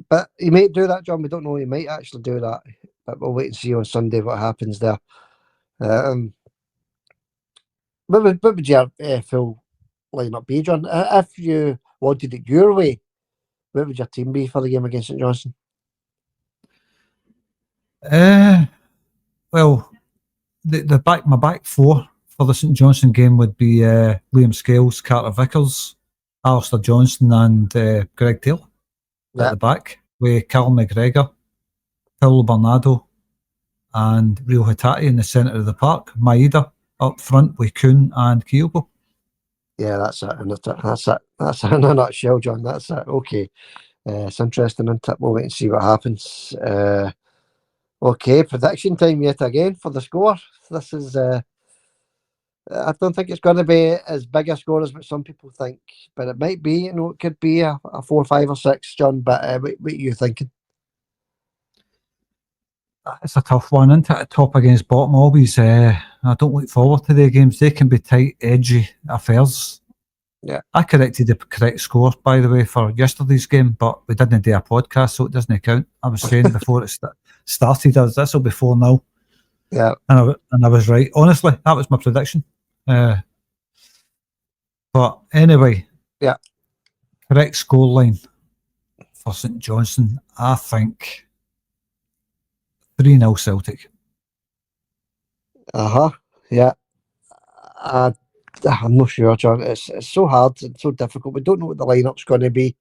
S1: but he might do that, John. We don't know. He might actually do that, but we'll wait and see on Sunday what happens there. What would your full lineup be, John? If you wanted it your way, what would your team be for the game against St Johnstone?
S2: Well, my back 4 for the St Johnstone game would be Liam Scales, Carter Vickers, Alistair Johnston, and Greg Taylor at the back, with Callum McGregor, Paulo Bernardo, and Rio Hitati in the centre of the park. Maeda up front with Kuhn and Kyogo. Yeah,
S1: that's it. That's it in a nutshell, John. That's it. Okay. It's interesting, isn't it? We'll wait and see what happens. Okay, prediction time yet again for the score. This is I don't think it's going to be as big a score as what some people think, but it might be. It could be a 4, 5 or 6, John. But what are you thinking?
S2: It's a tough one, isn't it? Top against bottom always. I don't look forward to their games. They can be tight, edgy affairs.
S1: Yeah.
S2: I corrected the correct score, by the way, for yesterday's game, but we didn't do a podcast, so it doesn't count. I was saying before it started, this will be 4-0.
S1: Yeah.
S2: And I was right. Honestly, that was my prediction. But anyway,
S1: yeah.
S2: Correct scoreline for St Johnstone, I think 3-0 Celtic.
S1: Yeah. I'm not sure, John. It's so hard and so difficult. We don't know what the lineup's going to be.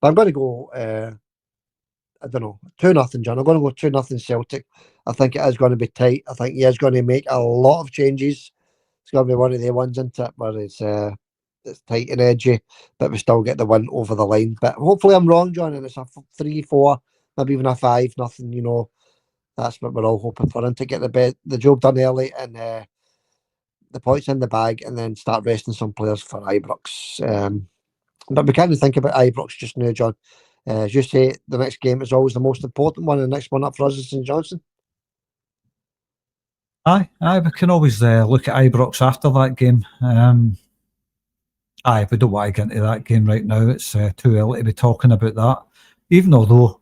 S1: But I'm going to go, I don't know, 2-0, John. I'm going to go 2-0 Celtic. I think it is going to be tight. I think he is going to make a lot of changes. It's going to be one of the ones, isn't it, where it's tight and edgy, but we still get the win over the line. But hopefully I'm wrong, John, and it's a 3-4, maybe even a 5-0, you know. That's what we're all hoping for, and to get the job done early and the points in the bag, and then start resting some players for Ibrox. But we can't think about Ibrox just now, John. As you say, the next game is always the most important one. The next one up for us is St Johnstone.
S2: Aye, we can always look at Ibrox after that game. We don't want to get into that game right now. It's too early to be talking about that. Even although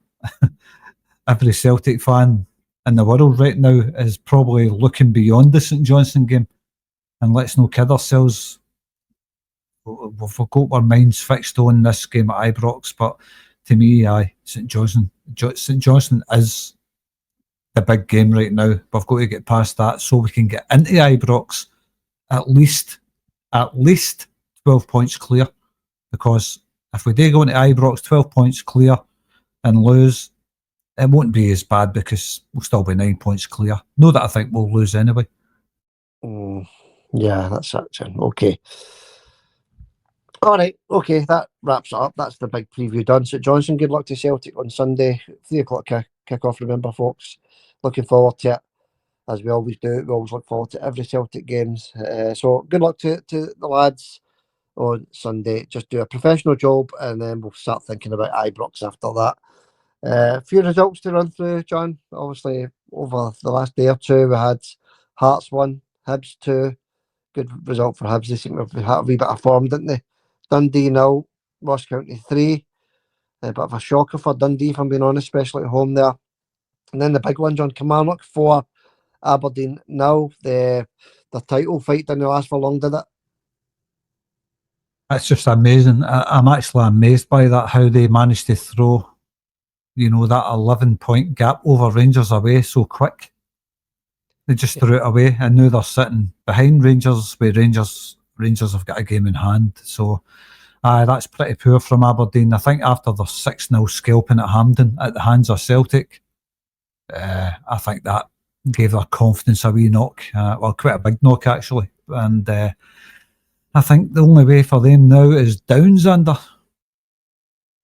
S2: every Celtic fan in the world right now is probably looking beyond the St Johnstone game. And let's not kid ourselves. We've got our minds fixed on this game at Ibrox, but to me, St Johnstone is the big game right now. We've got to get past that so we can get into Ibrox at least 12 points clear. Because if we do go into Ibrox 12 points clear and lose, it won't be as bad because we'll still be 9 points clear. Not that I think we'll lose anyway.
S1: Yeah, that's it, John. Okay. All right, okay, that wraps it up. That's the big preview done. St Johnstone, good luck to Celtic on Sunday, 3 o'clock kick-off, remember, folks. Looking forward to it, as we always do. We always look forward to every Celtic games. So good luck to the lads on Sunday. Just do a professional job, and then we'll start thinking about Ibrox after that. A few results to run through, John. Obviously, over the last day or two, we had Hearts 1, Hibs 2. Good result for Hibs. They seem to have had a wee bit of form, didn't they? Dundee 0, Ross County 3. A bit of a shocker for Dundee, if I'm being honest, especially at home there. And then the big one, John, Kilmarnock 4, Aberdeen 0. The title fight didn't last for long, did it?
S2: It's just amazing. I'm actually amazed by that, how they managed to throw, that 11-point gap over Rangers away so quick. They just threw it away, and now they're sitting behind Rangers, where Rangers have got a game in hand. So that's pretty poor from Aberdeen. I think after the 6-0 scalping at Hampden at the hands of Celtic, I think that gave their confidence a wee knock. Quite a big knock, actually. And I think the only way for them now is Downs under.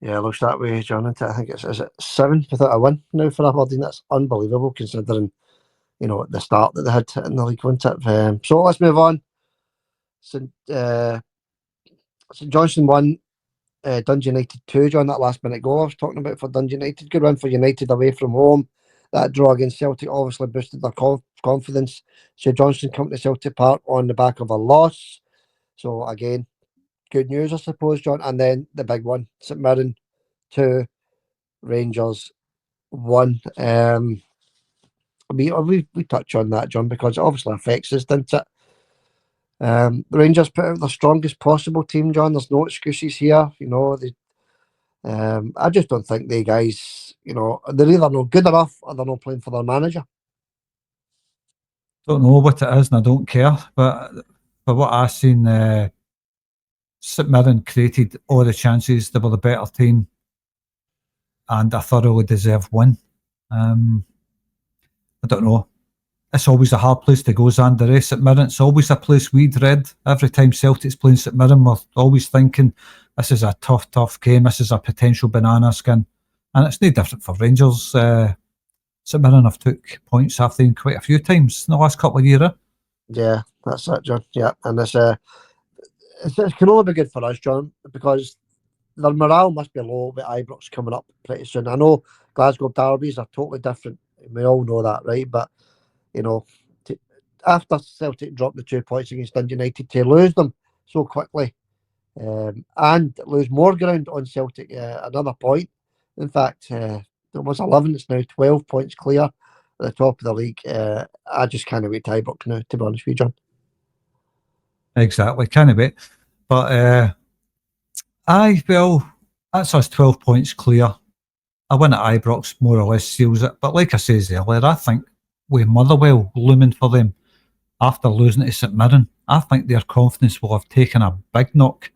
S1: Yeah, it looks that way, John. I think is it 7 without a win now for Aberdeen? That's unbelievable, considering the start that they had in the league, wasn't it? So let's move on. St Johnstone 1, Dundee United 2, John. That last minute goal I was talking about for Dundee United. Good win for United away from home. That draw against Celtic obviously boosted their confidence. So Johnstone come to Celtic Park on the back of a loss. So again, good news, I suppose, John. And then the big one, St Mirren 2, Rangers 1. We touch on that, John, because it obviously affects us, doesn't it? The Rangers put out the strongest possible team, John. There's no excuses here. I just don't think they guys, they're either not good enough or they're not playing for their manager.
S2: Don't know what it is, and I don't care. But for what I've seen, St Mirren created all the chances. They were the better team, and a thoroughly deserved win. I don't know. It's always a hard place to go, Xander. St Mirren, it's always a place we dread. Every time Celtic's playing St Mirren, we're always thinking, this is a tough game. This is a potential banana skin. And it's no different for Rangers. St Mirren have took points off them quite a few times in the last couple of years.
S1: Yeah, that's it, John. Yeah, and it can only be good for us, John, because their morale must be low with Ibrox coming up pretty soon. I know Glasgow derbies are totally different. We all know that, right? But you know, to, after Celtic dropped the 2 points against Dundee United, to lose them so quickly, and lose more ground on Celtic, another point. In fact, it was 11. It's now 12 points clear at the top of the league. I just can't wait to Ibrox now, to be honest with you, John.
S2: Exactly, can't wait. But well, that's us 12 points clear. A win at Ibrox more or less seals it. But like I said earlier, I think with Motherwell looming for them after losing to St Mirren, I think their confidence will have taken a big knock.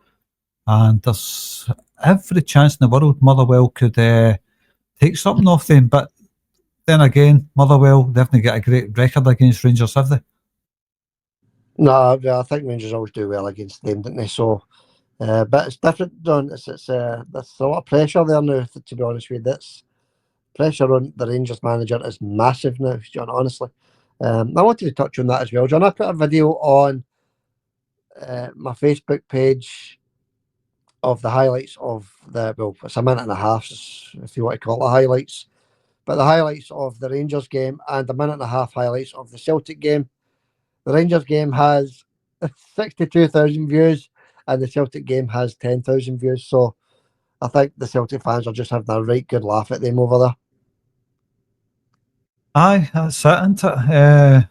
S2: And there's every chance in the world Motherwell could take something off them. But then again, Motherwell, they haven't got a great record against Rangers, have they?
S1: No, I think Rangers always do well against them, don't they? So, but it's different, John. There's a lot of pressure there now, to be honest with you. That's pressure on the Rangers manager is massive now, John, honestly. I wanted to touch on that as well, John. I put a video on my Facebook page of the highlights of it's a minute and a half, if you want to call it the highlights, but the highlights of the Rangers game and a minute and a half highlights of the Celtic game. The Rangers game has 62,000 views and the Celtic game has 10,000 views. So I think the Celtic fans are just having a right good laugh at them over there.
S2: Aye, that's it, isn't it? I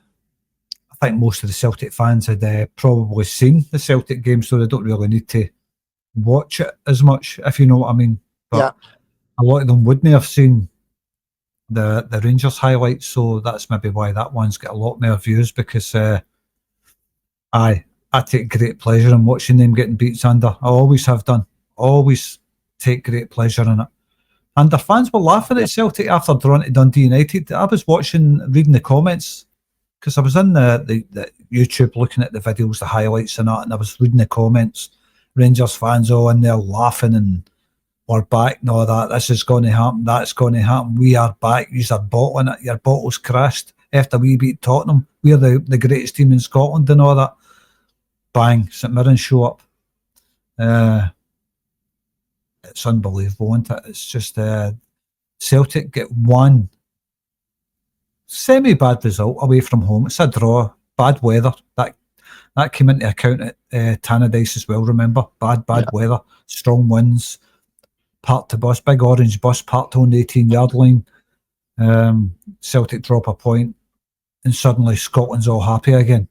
S2: think most of the Celtic fans had probably seen the Celtic game, so they don't really need to watch it as much, if you know what I mean. But
S1: yeah,
S2: a lot of them wouldn't have seen the Rangers highlights, so that's maybe why that one's got a lot more views, because I take great pleasure in watching them getting beat under. I always have done. Always take great pleasure in it. And the fans were laughing at Celtic after drawing to Dundee United. I was reading the comments, because I was in the YouTube looking at the videos, the highlights and that, and I was reading the comments. Rangers fans all in there laughing and we're back and all that. This is going to happen. That's going to happen. We are back. You are bottling it. Your bottle's crashed. After we beat Tottenham, we're the greatest team in Scotland and all that. Bang, St Mirren show up. It's unbelievable, isn't it? It's just Celtic get one semi-bad result away from home. It's a draw. Bad weather. That came into account at Tannadice as well, remember? Bad weather. Strong winds. Parked the bus. Big orange bus parked on the 18-yard line. Celtic drop a point and suddenly Scotland's all happy again.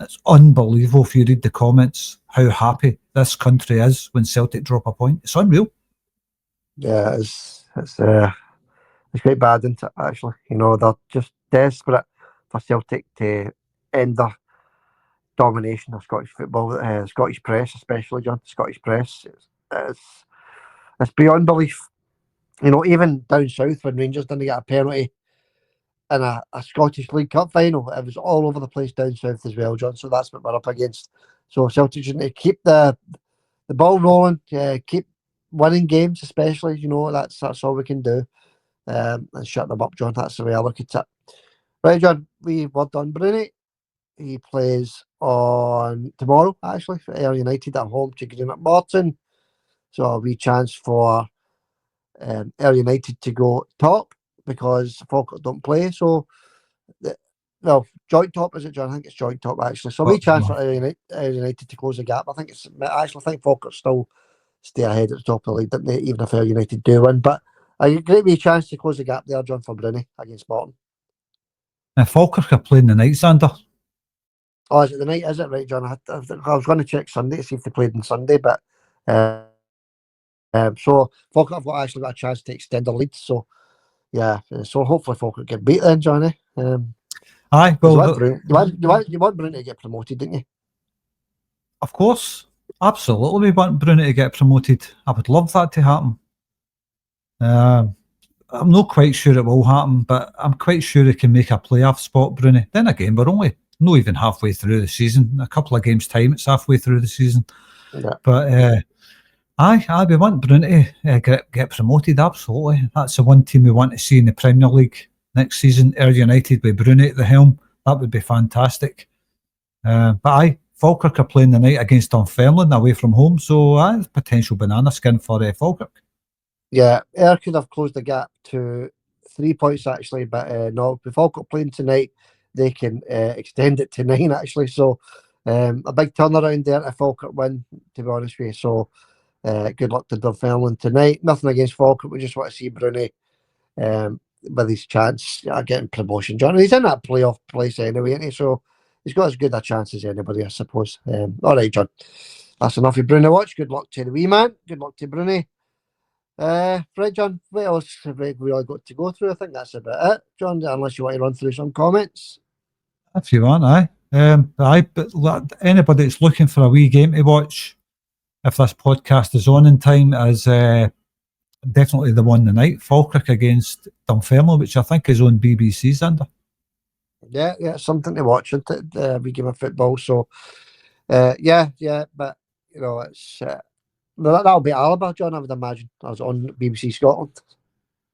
S2: It's unbelievable if you read the comments how happy this country is when Celtic drop a point. It's unreal.
S1: Yeah, it's quite bad, isn't it, actually? You know, they're just desperate for Celtic to end their domination of Scottish football, Scottish press especially, John. Scottish press. It's beyond belief. You know, even down south when Rangers didn't get a penalty in a Scottish League Cup final, it was all over the place down south as well, John. So that's what we're up against. So Celtic should need to keep the ball rolling, keep winning games, especially. You know, that's all we can do, and shut them up, John. That's the way I look at it. Right, John. We're done. Bruni. He plays on tomorrow, actually, for Ayr United at home to Greenock Morton. So a wee chance for Ayr United to go top because Falkirk don't play. So, joint top, is it, John? I think it's joint top, actually. So a wee chance for Ayr United to close the gap. I actually think Falkirk still stay ahead at the top of the league, don't they? Even if Ayr United do win. But a great wee chance to close the gap there, John, for Bruni against Morton.
S2: Falkirk are playing the night, Xander.
S1: Oh, is it the night? Is it right, John? I was going to check Sunday to see if they played on Sunday, but so Falkirk have actually got a chance to extend their lead. So yeah, so hopefully Falkirk get beat then, Johnny.
S2: Aye, well,
S1: you want Bruni to get promoted, didn't you?
S2: Of course, absolutely. We want Bruni to get promoted. I would love that to happen. I'm not quite sure it will happen, but I'm quite sure he can make a playoff spot, Bruni. Then again, we're only not even halfway through the season. A couple of games' time, it's halfway through the season.
S1: Yeah.
S2: But aye, we want Bruni to get promoted, absolutely. That's the one team we want to see in the Premier League next season. Ayr United with Bruni at the helm. That would be fantastic. But aye, Falkirk are playing the night against Dunfermline away from home, so potential banana skin for Falkirk.
S1: Yeah, Ayr could have closed the gap to 3 points actually, but no, with Falkirk playing tonight, they can extend it to 9 actually. So a big turnaround there if Falkirk win, to be honest with you. So good luck to Dunfermline tonight. Nothing against Falkirk, we just want to see Bruni with his chance of getting promotion. John, he's in that playoff place anyway, isn't he? So he's got as good a chance as anybody, I suppose. All right, John. That's enough of Bruni watch. Good luck to the wee man. Good luck to Bruni. Right, John, what else have we all got to go through? I think that's about it, John, unless you want to run through some comments.
S2: If you want, but anybody that's looking for a wee game to watch, if this podcast is on in time, is definitely the one tonight, Falkirk against Dunfermline, which I think is on BBC's under.
S1: Yeah, something to watch, isn't it? We game of football, so yeah, but you know, it's that'll be Alaba, John, I would imagine. I was on BBC Scotland.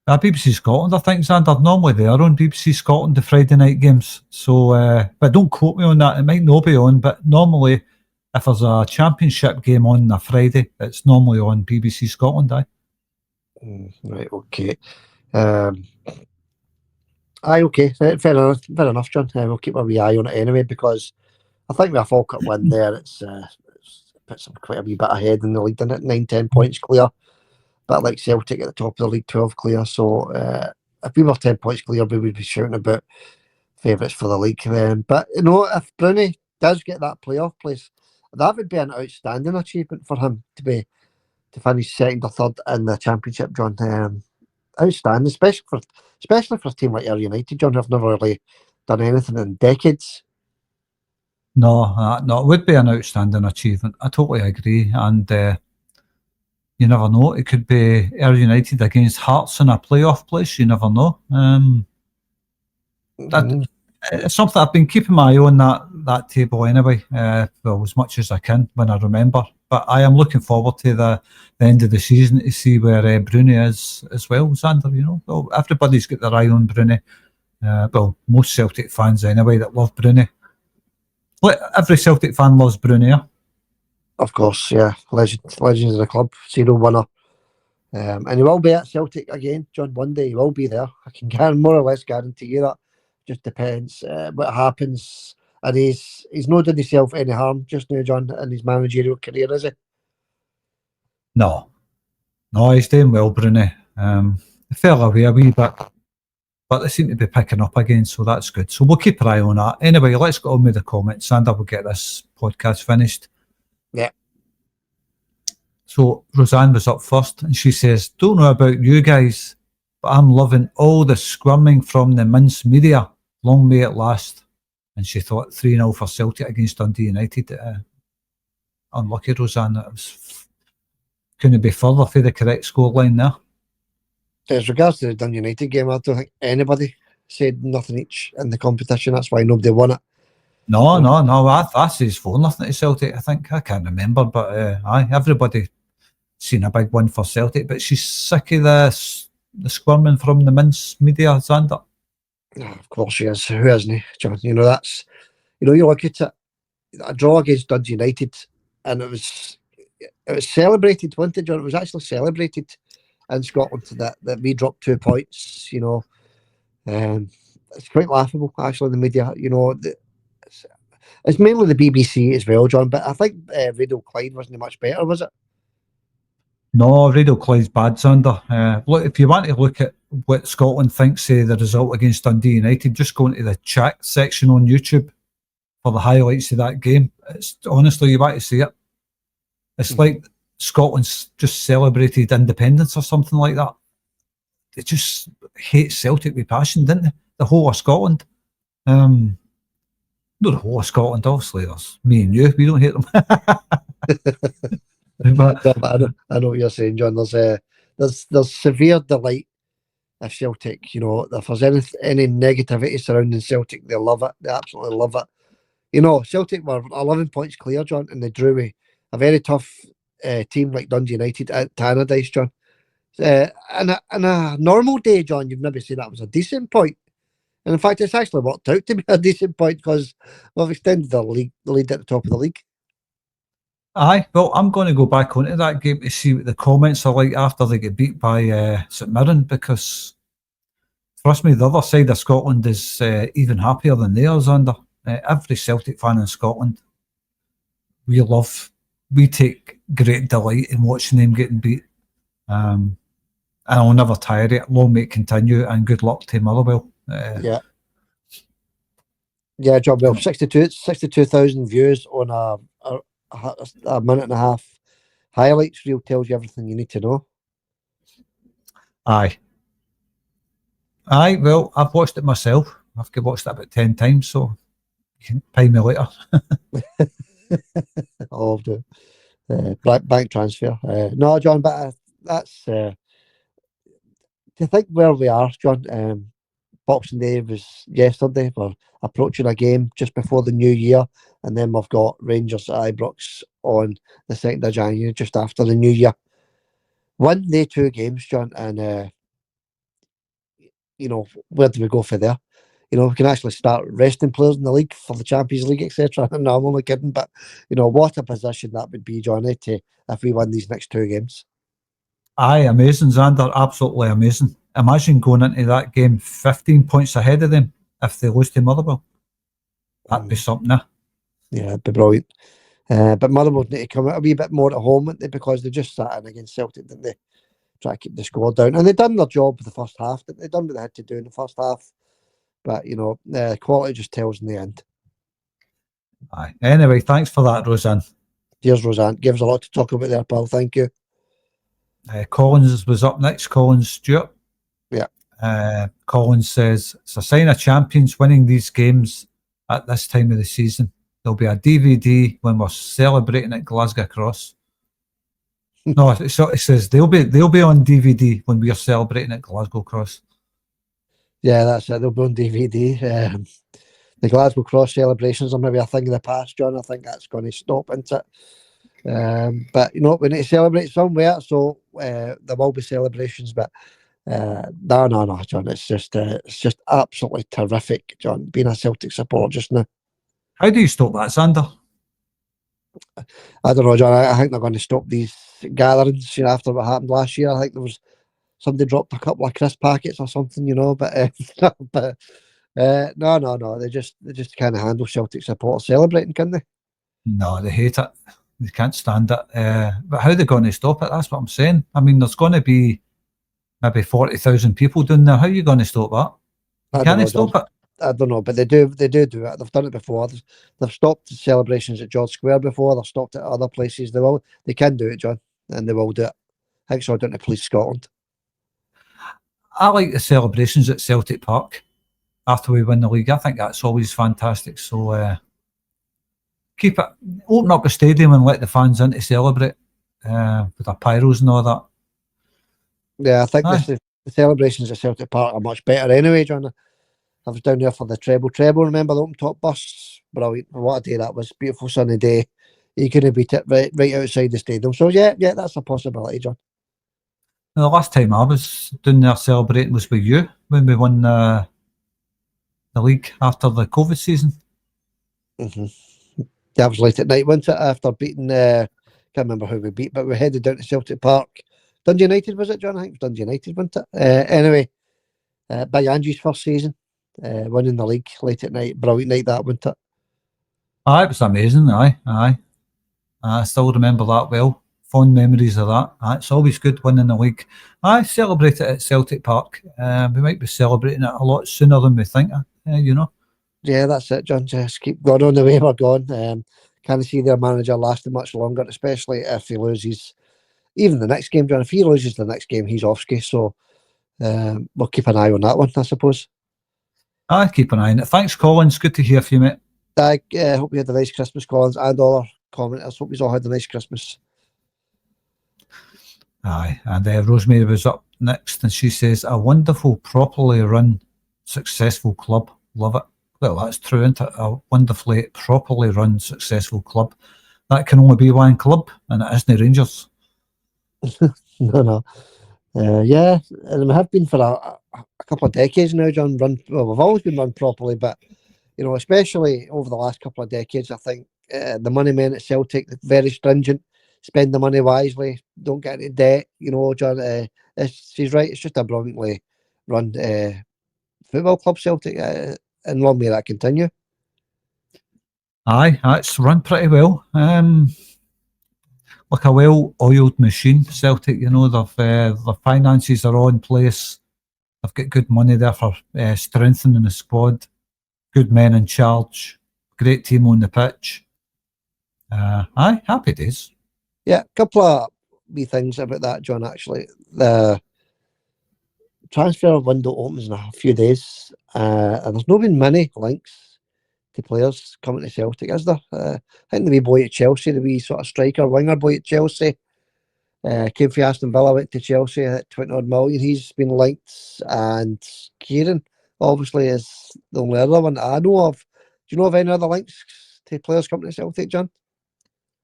S2: BBC Scotland, I think, Xander. Normally they are on BBC Scotland, the Friday night games. So, but don't quote me on that. It might not be on, but normally, if there's a championship game on a Friday, it's normally on BBC Scotland.
S1: Right, okay. Okay. Fair enough, John. We'll keep a wee eye on it anyway, because I think with a Falkirk win there, it's puts them quite a wee bit ahead in the league, doesn't it? 9-10 points clear. But like Celtic at the top of the league, 12 clear. So if we were 10 points clear, we would be shouting about favourites for the league. But you know, if Bruni does get that playoff place, that would be an outstanding achievement for him to finish second or third in the championship, John. Outstanding, especially for a team like Ayr United, John, who've never really done anything in decades.
S2: No, it would be an outstanding achievement. I totally agree. And you never know. It could be Ayr United against Hearts in a playoff place. You never know. It's something I've been keeping my eye on that table anyway. Well, as much as I can when I remember. But I am looking forward to the end of the season to see where Bruni is as well, Xander. You know, well, everybody's got their eye on Bruni. Well, most Celtic fans anyway that love Bruni. Every Celtic fan loves Bruni.
S1: Of course, yeah. Legends of the club, 0 winner. And he will be at Celtic again, John. One day he will be there. I can more or less guarantee you that. Just depends what happens. And he's not done himself any harm just now, John, in his managerial career, is he?
S2: No, he's doing well, Bruni. He fell away a wee bit, but they seem to be picking up again, so that's good. So we'll keep an eye on that. Anyway, let's get on with the comments, and we'll get this podcast finished.
S1: Yeah.
S2: So Roseanne was up first, and she says, "Don't know about you guys, but I'm loving all the scrumming from the mince media. Long may it last." And she thought 3-0 for Celtic against Dundee United. Unlucky, Roseanne. Couldn't be further for the correct scoreline there.
S1: As regards to the Dundee United game, I don't think anybody said nothing each in the competition. That's why nobody won it.
S2: No. I says 4-0 to Celtic. I think I can't remember, but everybody seen a big win for Celtic. But she's sick of the squirming from the mince media, Xander.
S1: Of course she is. Who isn't he, John? You know, that's, you know, you look at it, a draw against Dundee United, and it was celebrated, wasn't it, John? It was actually celebrated in Scotland that we dropped 2 points. You know, it's quite laughable actually. The media, you know, it's mainly the BBC as well, John. But I think Radio Clyde wasn't much better, was it?
S2: No, Radio Clyde's bad, Xander. Look, if you want to look at what Scotland thinks of the result against Dundee United, just go into the chat section on YouTube for the highlights of that game. It's honestly, you want to see it. It's like Scotland's just celebrated independence or something like that. They just hate Celtic with passion, didn't they? The whole of Scotland. Not the whole of Scotland, obviously. There's me and you. We don't hate them.
S1: But I know what you're saying, John. There's severe delight if Celtic, you know, if there's any negativity surrounding Celtic, they love it. They absolutely love it. You know, Celtic were 11 points clear, John, and they drew with a very tough team like Dundee United at Tannadice, John. And a normal day, John, you'd maybe say that was a decent point. And in fact, it's actually worked out to be a decent point because we've extended the lead at the top of the league.
S2: Aye, well, I'm going to go back onto that game to see what the comments are like after they get beat by St Mirren, because trust me, the other side of Scotland is even happier than theirs. Under every Celtic fan in Scotland, we take great delight in watching them getting beat. And I'll never tire it. Long may it continue, and good luck to Motherwell.
S1: Yeah, John. Well, 62,000 views on a minute and a half highlights reel tells you everything you need to know.
S2: Aye. Well, I've watched it myself. I've watched it about 10 times, so you can pay me later.
S1: I'll do bank transfer. No, John, but that's to think where we are, John. Boxing Day was yesterday. We're approaching a game just before the new year, and then we've got Rangers at Ibrox on the 2nd of January, just after the new year. Win the 2 games, John, and where do we go for there? We can actually start resting players in the league for the Champions League, etc. No, I'm only kidding, but what a position that would be, Johnny, if we win these next 2 games.
S2: Aye, amazing, Xander, absolutely amazing. Imagine going into that game 15 points ahead of them if they lose to Motherwell. That'd be something, eh?
S1: Yeah, it'd be brilliant. But Motherwell need to come out a wee bit more at home, wouldn't they? Because they just sat in against Celtic, didn't they? Try to keep the score down. And they've done their job for the first half. They've done what they had to do in the first half. But, quality just tells in the end.
S2: Aye. Anyway, thanks for that, Roseanne.
S1: Cheers, Roseanne. Gives a lot to talk about there, pal. Thank you.
S2: Collins was up next. Collins Stewart.
S1: Yeah.
S2: Collins says, it's a sign of champions winning these games at this time of the season. There'll be a DVD when we're celebrating at Glasgow Cross. No, it says they'll be on DVD when we are celebrating at Glasgow Cross.
S1: Yeah, that's it. They'll be on DVD. The Glasgow Cross celebrations are maybe a thing of the past, John. I think that's going to stop, isn't it? But we need to celebrate somewhere, so there will be celebrations. But no, John. It's just absolutely terrific, John, being a Celtic supporter just now.
S2: How do you stop that, Xander?
S1: I don't know, John. I think they're going to stop these gatherings. After what happened last year, I think there was somebody dropped a couple of crisp packets or something, but no. They just can't handle Celtic supporters celebrating, can they?
S2: No, they hate it. They can't stand it. But how are they going to stop it? That's what I'm saying. I mean, there's going to be maybe 40,000 people down there. How are you going to stop that? You can't stop it.
S1: I don't know, but they do it. They've done it before. They've stopped celebrations at George Square before. They've stopped it at other places. They can do it, John, and they will do it. I think so. Down to Police Scotland.
S2: I like the celebrations at Celtic Park after we win the league. I think that's always fantastic. So keep it, open up the stadium and let the fans in to celebrate with the pyros and all that.
S1: Yeah, I think the celebrations at Celtic Park are much better anyway, John. I was down there for the treble. Remember the open top bus? Brilliant. What a day that was. Beautiful sunny day. You couldn't beat it right outside the stadium. So yeah, that's a possibility, John.
S2: The last time I was down there celebrating was with you when we won the league after the COVID season.
S1: Mm-hmm. That was late at night, wasn't it? After beating, can't remember who we beat, but we headed down to Celtic Park. Dundee United, was it, John? I think it was Dundee United, wasn't it? Anyway, Big Andrew's first season, winning the league late at night. Brilliant night that, wasn't it?
S2: Aye, it was amazing. Aye. I still remember that well. Fond memories of that. It's always good winning the league. I celebrate it at Celtic Park. We might be celebrating it a lot sooner than we think,
S1: Yeah, that's it, John. Just keep going on the way we're going. Can't see their manager lasting much longer, especially if he loses even the next game, John. If he loses the next game, he's off ski. So we'll keep an eye on that one, I suppose.
S2: I keep an eye on it. Thanks, Collins. Good to hear from you, mate.
S1: I hope you had a nice Christmas, Collins, and all our commenters. Hope you all had a nice Christmas.
S2: Aye, and Rosemary was up next, and she says, a wonderful, properly run, successful club. Love it. Well, that's true, isn't it? A wonderfully, properly run, successful club. That can only be one club, and it isn't Rangers.
S1: No. Yeah, and we have been for a couple of decades now, John. Well, we've always been run properly, but especially over the last couple of decades, I think the money men at Celtic, very stringent, spend the money wisely, don't get into debt. John, she's right. It's just a brilliantly run football club, Celtic, and long may that continue.
S2: Aye, that's run pretty well. Like a well-oiled machine, Celtic. Their finances are all in place. They've got good money there for strengthening the squad. Good men in charge. Great team on the pitch. Aye, happy days.
S1: Yeah, a couple of wee things about that, John. Actually, the transfer window opens in a few days, and there's not been many links to players coming to Celtic, is there? I think the wee boy at Chelsea, the wee sort of striker winger boy at Chelsea, came from Aston Villa, went to Chelsea at 20 odd million. He's been linked, and Kieran obviously is the only other one I know of. Do you know of any other links to players coming to Celtic, John?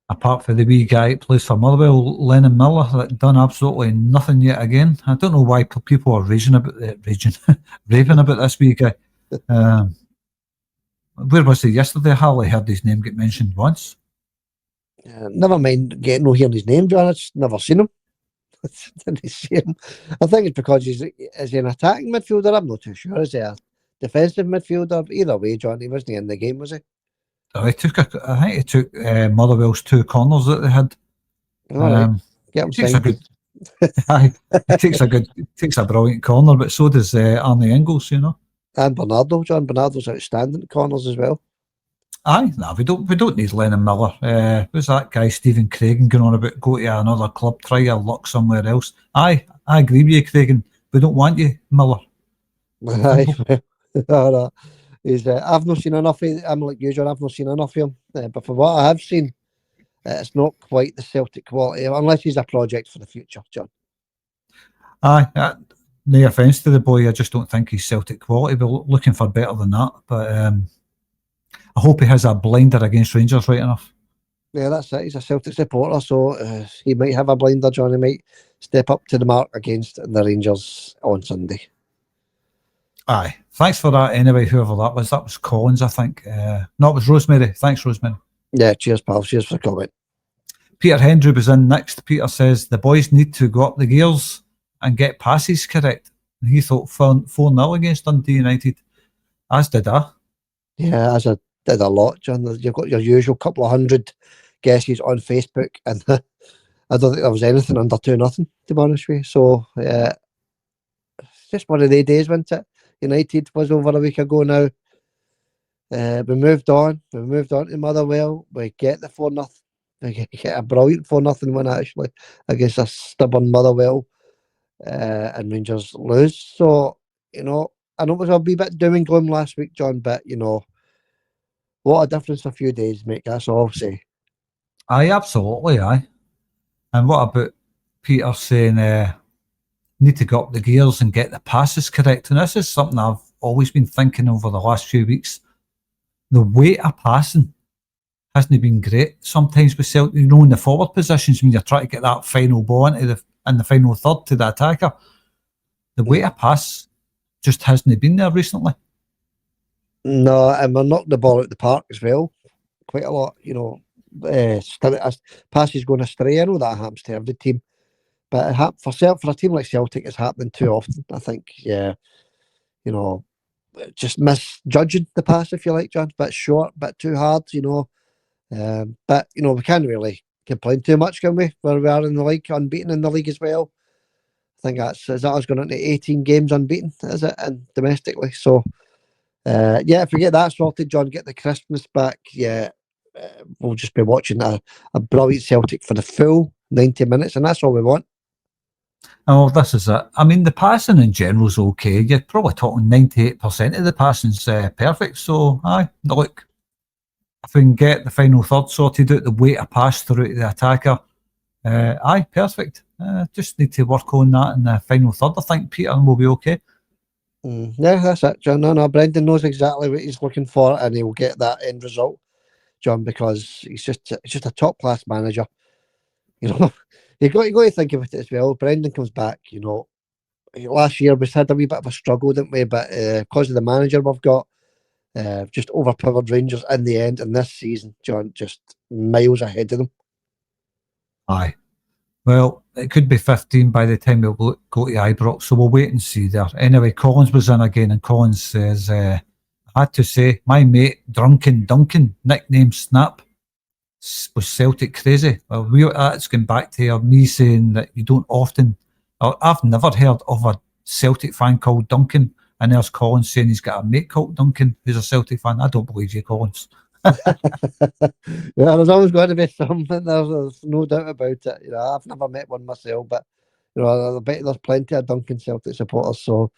S2: Apart from the wee guy that plays for Motherwell, Lennon Miller, that done absolutely nothing yet again. I don't know why people are raving about this wee guy. Where was he yesterday? I hardly heard his name get mentioned once.
S1: Never mind hearing his name, John. I just never seen him. Didn't see him. I think it's because is he an attacking midfielder? I'm not too sure. Is he a defensive midfielder? Either way, John, he wasn't in the game, was he?
S2: I think he took Motherwell's 2 corners that they had.
S1: All right. Get him signed.
S2: He takes a brilliant corner, but so does Arnie Ingles,
S1: And Bernardo, John. Bernardo's outstanding at corners as well.
S2: Aye, no, we don't need Lennon Miller. Who's that guy, Stephen Craigan, going on about go to another club, try your luck somewhere else? Aye, I agree with you, Craigan. We don't want you, Miller.
S1: Aye, I've not seen enough of him. I'm like you, John. I've not seen enough of him. But for what I have seen, it's not quite the Celtic quality, unless he's a project for the future, John.
S2: Aye, no offence to the boy, I just don't think he's Celtic quality. We're looking for better than that. But I hope he has a blinder against Rangers right enough.
S1: Yeah, that's it. He's a Celtic supporter, so he might have a blinder, John. He might step up to the mark against the Rangers on Sunday.
S2: Aye, thanks for that anyway, whoever that was. That was Collins, I think. No, it was Rosemary. Thanks, Rosemary.
S1: Yeah, cheers, pal. Cheers for the comment.
S2: Peter Hendry was in next. Peter says, the boys need to go up the gears and get passes correct. And he thought 4-0 against Dundee United, as did I.
S1: Yeah, as I did a lot, John. You've got your usual couple of hundred guesses on Facebook, and I don't think there was anything under 2-0, to be honest with you. So, yeah, it's just one of the days, wasn't it? United was over a week ago now. We moved on. We moved on to Motherwell. We get the 4-0. We get a brilliant 4-0 win, actually, against a stubborn Motherwell. And Rangers lose. So, I know it was a wee bit doom and gloom last week, John, but, what a difference a few days make, that's all I'll say.
S2: Aye, absolutely, aye. And what about Peter saying need to go up the gears and get the passes correct? And this is something I've always been thinking over the last few weeks. The weight of passing hasn't been great sometimes with Celtic, in the forward positions when you're trying to get that final ball in the final third to the attacker. The weight of pass just hasn't been there recently. No,
S1: and we're knocking the ball out the park as well. Quite a lot, passes going astray. I know that happens to every team. But for a team like Celtic, it's happening too often. I think, just misjudging the pass, if you like, John. Bit short, bit too hard, But, we can't really complain too much, can we? Where we are in the league, unbeaten in the league as well. I think is that us going into 18 games unbeaten, is it? And domestically. So, if we get that sorted, John, get the Christmas back, we'll just be watching a brilliant Celtic for the full 90 minutes, and that's all we want.
S2: Oh, this is it. I mean, the passing in general is okay. You're probably talking 98% of the passing's perfect. So, look, if we can get the final third sorted out, the weight of pass through to the attacker, perfect. Just need to work on that in the final third. I think Peter will be okay.
S1: Yeah, that's it, John. No, Brendan knows exactly what he's looking for, and he will get that end result, John, because he's just a top class manager. you got to think about it as well. Brendan comes back, last year we had a wee bit of a struggle, didn't we? But because of the manager we've got, just overpowered Rangers in the end. And this season, John, just miles ahead of them.
S2: Aye. Well, it could be 15 by the time we'll go to Ibrox, so we'll wait and see there. Anyway, Collins was in again, and Collins says, I had to say, my mate, Drunken Duncan, nickname Snap, was Celtic crazy. Well, that's going back to me saying that you don't often, I've never heard of a Celtic fan called Duncan, and there's Collins saying he's got a mate called Duncan who's a Celtic fan. I don't believe you, Collins.
S1: Yeah, there's always going to be something. There's no doubt about it. I've never met one myself, but I bet there's plenty of Duncan Celtic supporters. So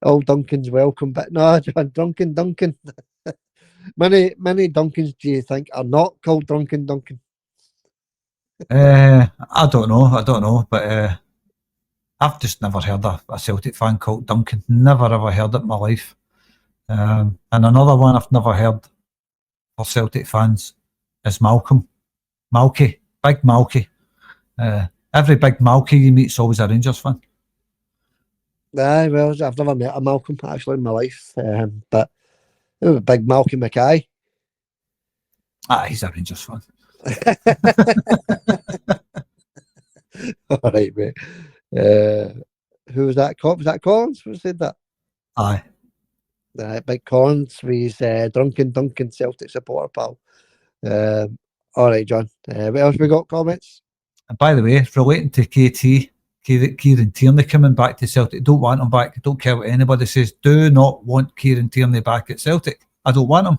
S1: all Duncans welcome. But no, John, Drunken Duncan. many Duncans do you think are not called Drunken Duncan?
S2: I don't know, but I've just never heard a Celtic fan called Duncan. Never ever heard it in my life. And another one I've never heard for Celtic fans is Malcolm. Malky. Big Malky. Every big Malky you meet is always a Rangers fan.
S1: Aye, well, I've never met a Malcolm actually in my life. But Big Malky Mackay.
S2: He's a Rangers fan.
S1: All right, mate. Who was that? Was that Collins who said that?
S2: Aye.
S1: Big Collins, he's Drunken Duncan Celtic supporter, pal. All right, John. What else we got? Comments?
S2: And by the way, relating to KT, Kieran Tierney coming back to Celtic, don't want him back. I don't care what anybody says. Do not want Kieran Tierney back at Celtic. I don't want him.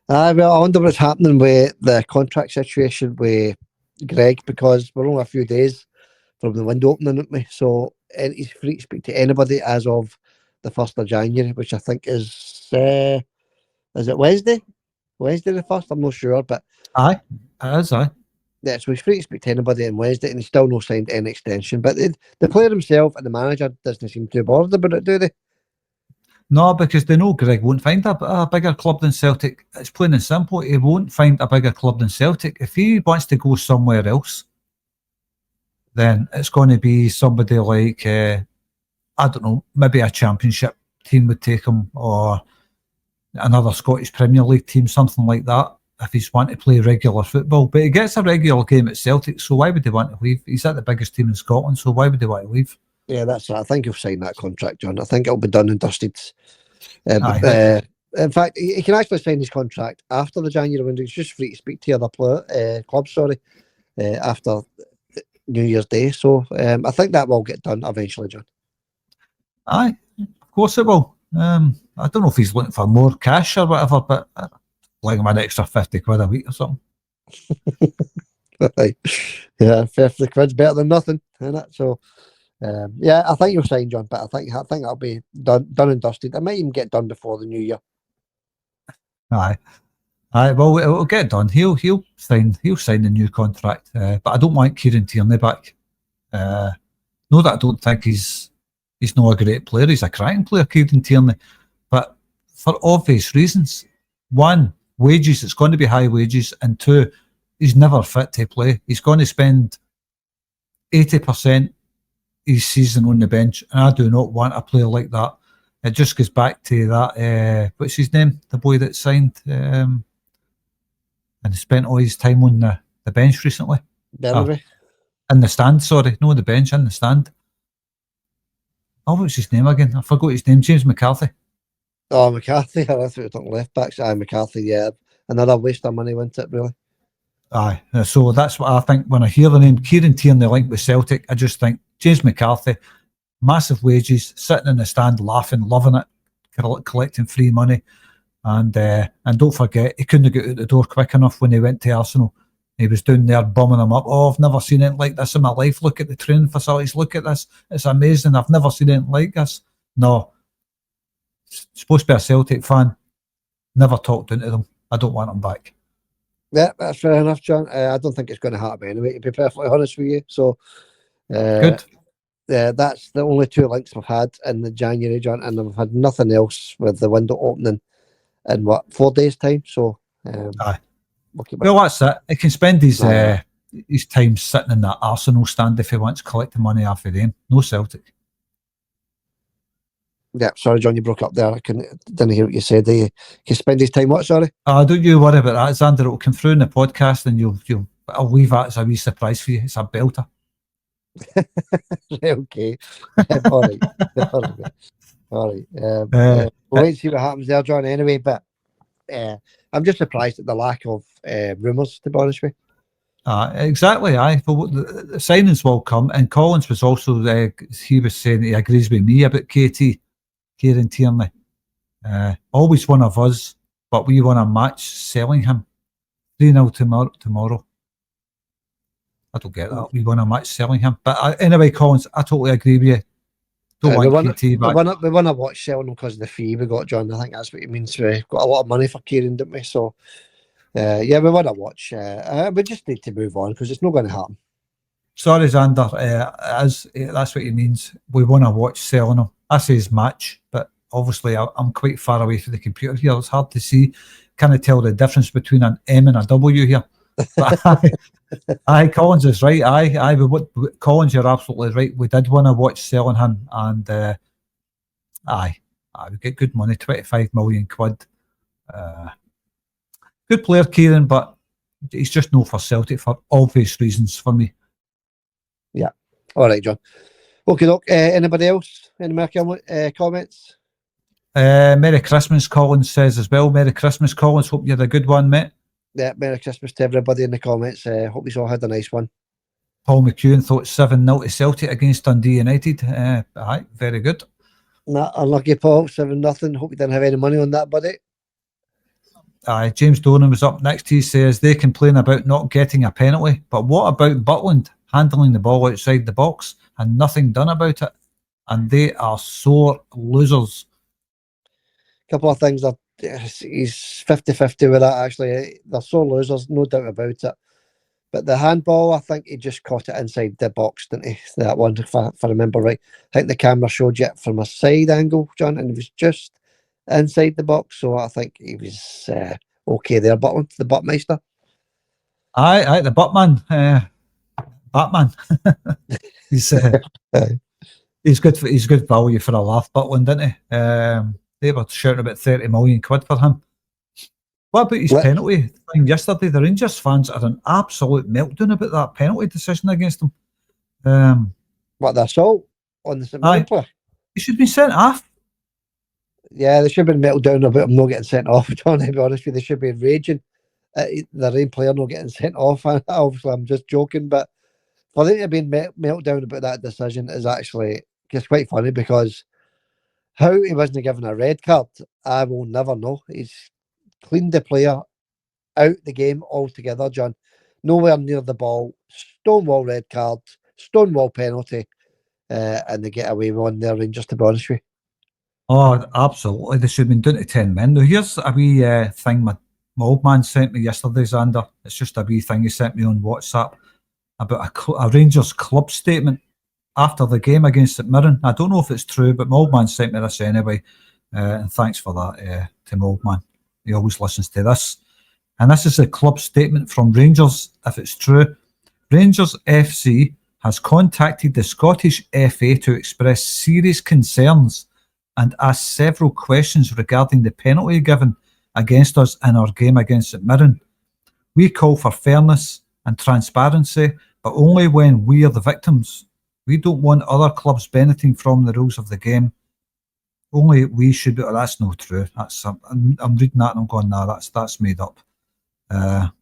S1: Well, I wonder what's happening with the contract situation with Greg, because we're only a few days from the window opening, aren't we? So he's free to speak to anybody as of the 1st of January, which I think is it Wednesday? Wednesday the 1st? I'm not sure, but
S2: Aye, it is, aye.
S1: Yeah, so he's free to speak to anybody on Wednesday, and he's still not signed any extension. But the player himself and the manager doesn't seem too bothered about it, do they?
S2: No, because they know Greg won't find a bigger club than Celtic. It's plain and simple. He won't find a bigger club than Celtic. If he wants to go somewhere else, then it's going to be somebody like, I don't know, maybe a Championship team would take him, or another Scottish Premier League team, something like that, if he's wanting to play regular football. But he gets a regular game at Celtic, so why would he want to leave? He's at the biggest team in Scotland, so why would he want to leave?
S1: Yeah, that's it. I think he'll sign that contract, John. I think it'll be done and dusted. In fact, he can actually sign his contract after the January window. He's just free to speak to other clubs, after New Year's Day. So I think that will get done eventually, John.
S2: Aye, of course it will. I don't know if he's looking for more cash or whatever, but like him an extra 50 quid a week or something.
S1: Yeah, 50 quid's better than nothing, isn't it? So yeah, I think you'll sign, John, but I think that'll be done and dusted. It might even get done before the new year.
S2: Aye, well, it'll get done. He'll sign the new contract, but I don't want Kieran Tierney back. No, that I don't think he's not a great player. He's a cracking player, Kieran Tierney, but for obvious reasons. One, wages. It's going to be high wages, and two, he's never fit to play. He's going to spend 80% his season on the bench, and I do not want a player like that. It just goes back to that. What's his name? The boy that signed and spent all his time on the bench recently. In the stand, sorry, no, the bench, in the stand. Oh, what's his name again? I forgot his name. James McCarthy.
S1: Oh, McCarthy. I thought we were talking left backs. Aye, McCarthy. Yeah, another waste of money, wasn't it? Really.
S2: Aye, so that's what I think when I hear the name Kieran Tierney linked with Celtic. I just think James McCarthy, massive wages, sitting in the stand, laughing, loving it, collecting free money, and don't forget he couldn't get out the door quick enough when he went to Arsenal. He was down there bumming them up. Oh, I've never seen anything like this in my life. Look at the training facilities. Look at this. It's amazing. I've never seen anything like this. No, supposed to be a Celtic fan. Never talked into them. I don't want them back.
S1: Yeah, that's fair enough, John. I don't think it's going to happen anyway, to be perfectly honest with you. So,
S2: good.
S1: Yeah, that's the only two links we've had in the January, John, and we've had nothing else with the window opening in 4 days' time. So,
S2: Well, that's it. He can spend his his time sitting in that Arsenal stand if he wants collecting money off of them. No Celtic.
S1: Yeah, sorry, John, you broke up there. Didn't hear what you said. He spend his time what? Sorry.
S2: Don't you worry about that, Xander. It'll come through in the podcast, and I'll leave that as a wee surprise for you. It's a belter.
S1: Okay. All right. All right. We'll wait and see what happens there, John. Anyway, but I'm just surprised at the lack of rumours, to be honest with you.
S2: Exactly. The signings will come, and Collins was also he was saying he agrees with me about Kieran Tierney. Always one of us, but we won a match selling him 3-0 tomorrow. I don't get that. We won a match selling him, but anyway, Collins, I totally agree with you. Don't want KT back.
S1: We won a watch selling him because of the fee we got, John. I think that's what it means. We got a lot of money for Kieran, didn't we? So. We want to watch. We just need to move on because it's not going to happen.
S2: Sorry, Xander. That's what he means. We want to watch selling him. I say his match, but obviously I'm quite far away from the computer here. It's hard to see. Can I tell the difference between an M and a W here? But Collins is right. Collins, you're absolutely right. We did want to watch selling him, and we get good money, 25 million quid. Good player, Kieran, but he's just no for Celtic for obvious reasons for me.
S1: Yeah. All right, John. Okay, look. Anybody else? Any more comments?
S2: Merry Christmas, Collins says as well. Merry Christmas, Collins. Hope you had a good one, mate.
S1: Yeah, Merry Christmas to everybody in the comments. Hope you all had a nice one.
S2: Paul McEwen thought 7-0 to Celtic against Dundee United. Very good.
S1: Nah, unlucky, Paul. 7-0. Hope you didn't have any money on that, buddy.
S2: James Donan was up next. He says they complain about not getting a penalty, but what about Butland handling the ball outside the box and nothing done about it? And they are sore losers.
S1: Couple of things that he's 50-50 with that, actually. They're sore losers, no doubt about it. But the handball, I think he just caught it inside the box, didn't he? That one, if I remember right. I think the camera showed you it from a side angle, John, and it was just inside the box, so I think he was okay there. Butland, the Buttmeister.
S2: Aye, the Buttman, Batman. He's good value for a laugh, Butland, didn't he? They were shouting about 30 million quid for him. What about his penalty thing yesterday? The Rangers fans are an absolute meltdown about that penalty decision against them.
S1: What, the assault on the St Mirren player?
S2: He should be sent off.
S1: Yeah, they should have been melted down about him not getting sent off, John, to be honest with you. They should be raging at the Rain player not getting sent off. Obviously, I'm just joking, but for them to have been melted down about that decision is actually just quite funny, because how he wasn't given a red card, I will never know. He's cleaned the player out the game altogether, John. Nowhere near the ball. Stonewall red card, stonewall penalty, and they get away with one there, Rangers, to be honest with you.
S2: Oh, absolutely. They should have been down to 10 men. Now, here's a wee thing my old man sent me yesterday, Xander. It's just a wee thing he sent me on WhatsApp about a Rangers club statement after the game against St Mirren. I don't know if it's true, but my old man sent me this anyway. And thanks for that to my old man. He always listens to this. And this is a club statement from Rangers, if it's true. Rangers FC has contacted the Scottish FA to express serious concerns and asked several questions regarding the penalty given against us in our game against St Mirren. We call for fairness and transparency, but only when we are the victims. We don't want other clubs benefiting from the rules of the game. Only we should be. Oh, that's not true. I'm reading that and I'm going, nah, that's made up. I'm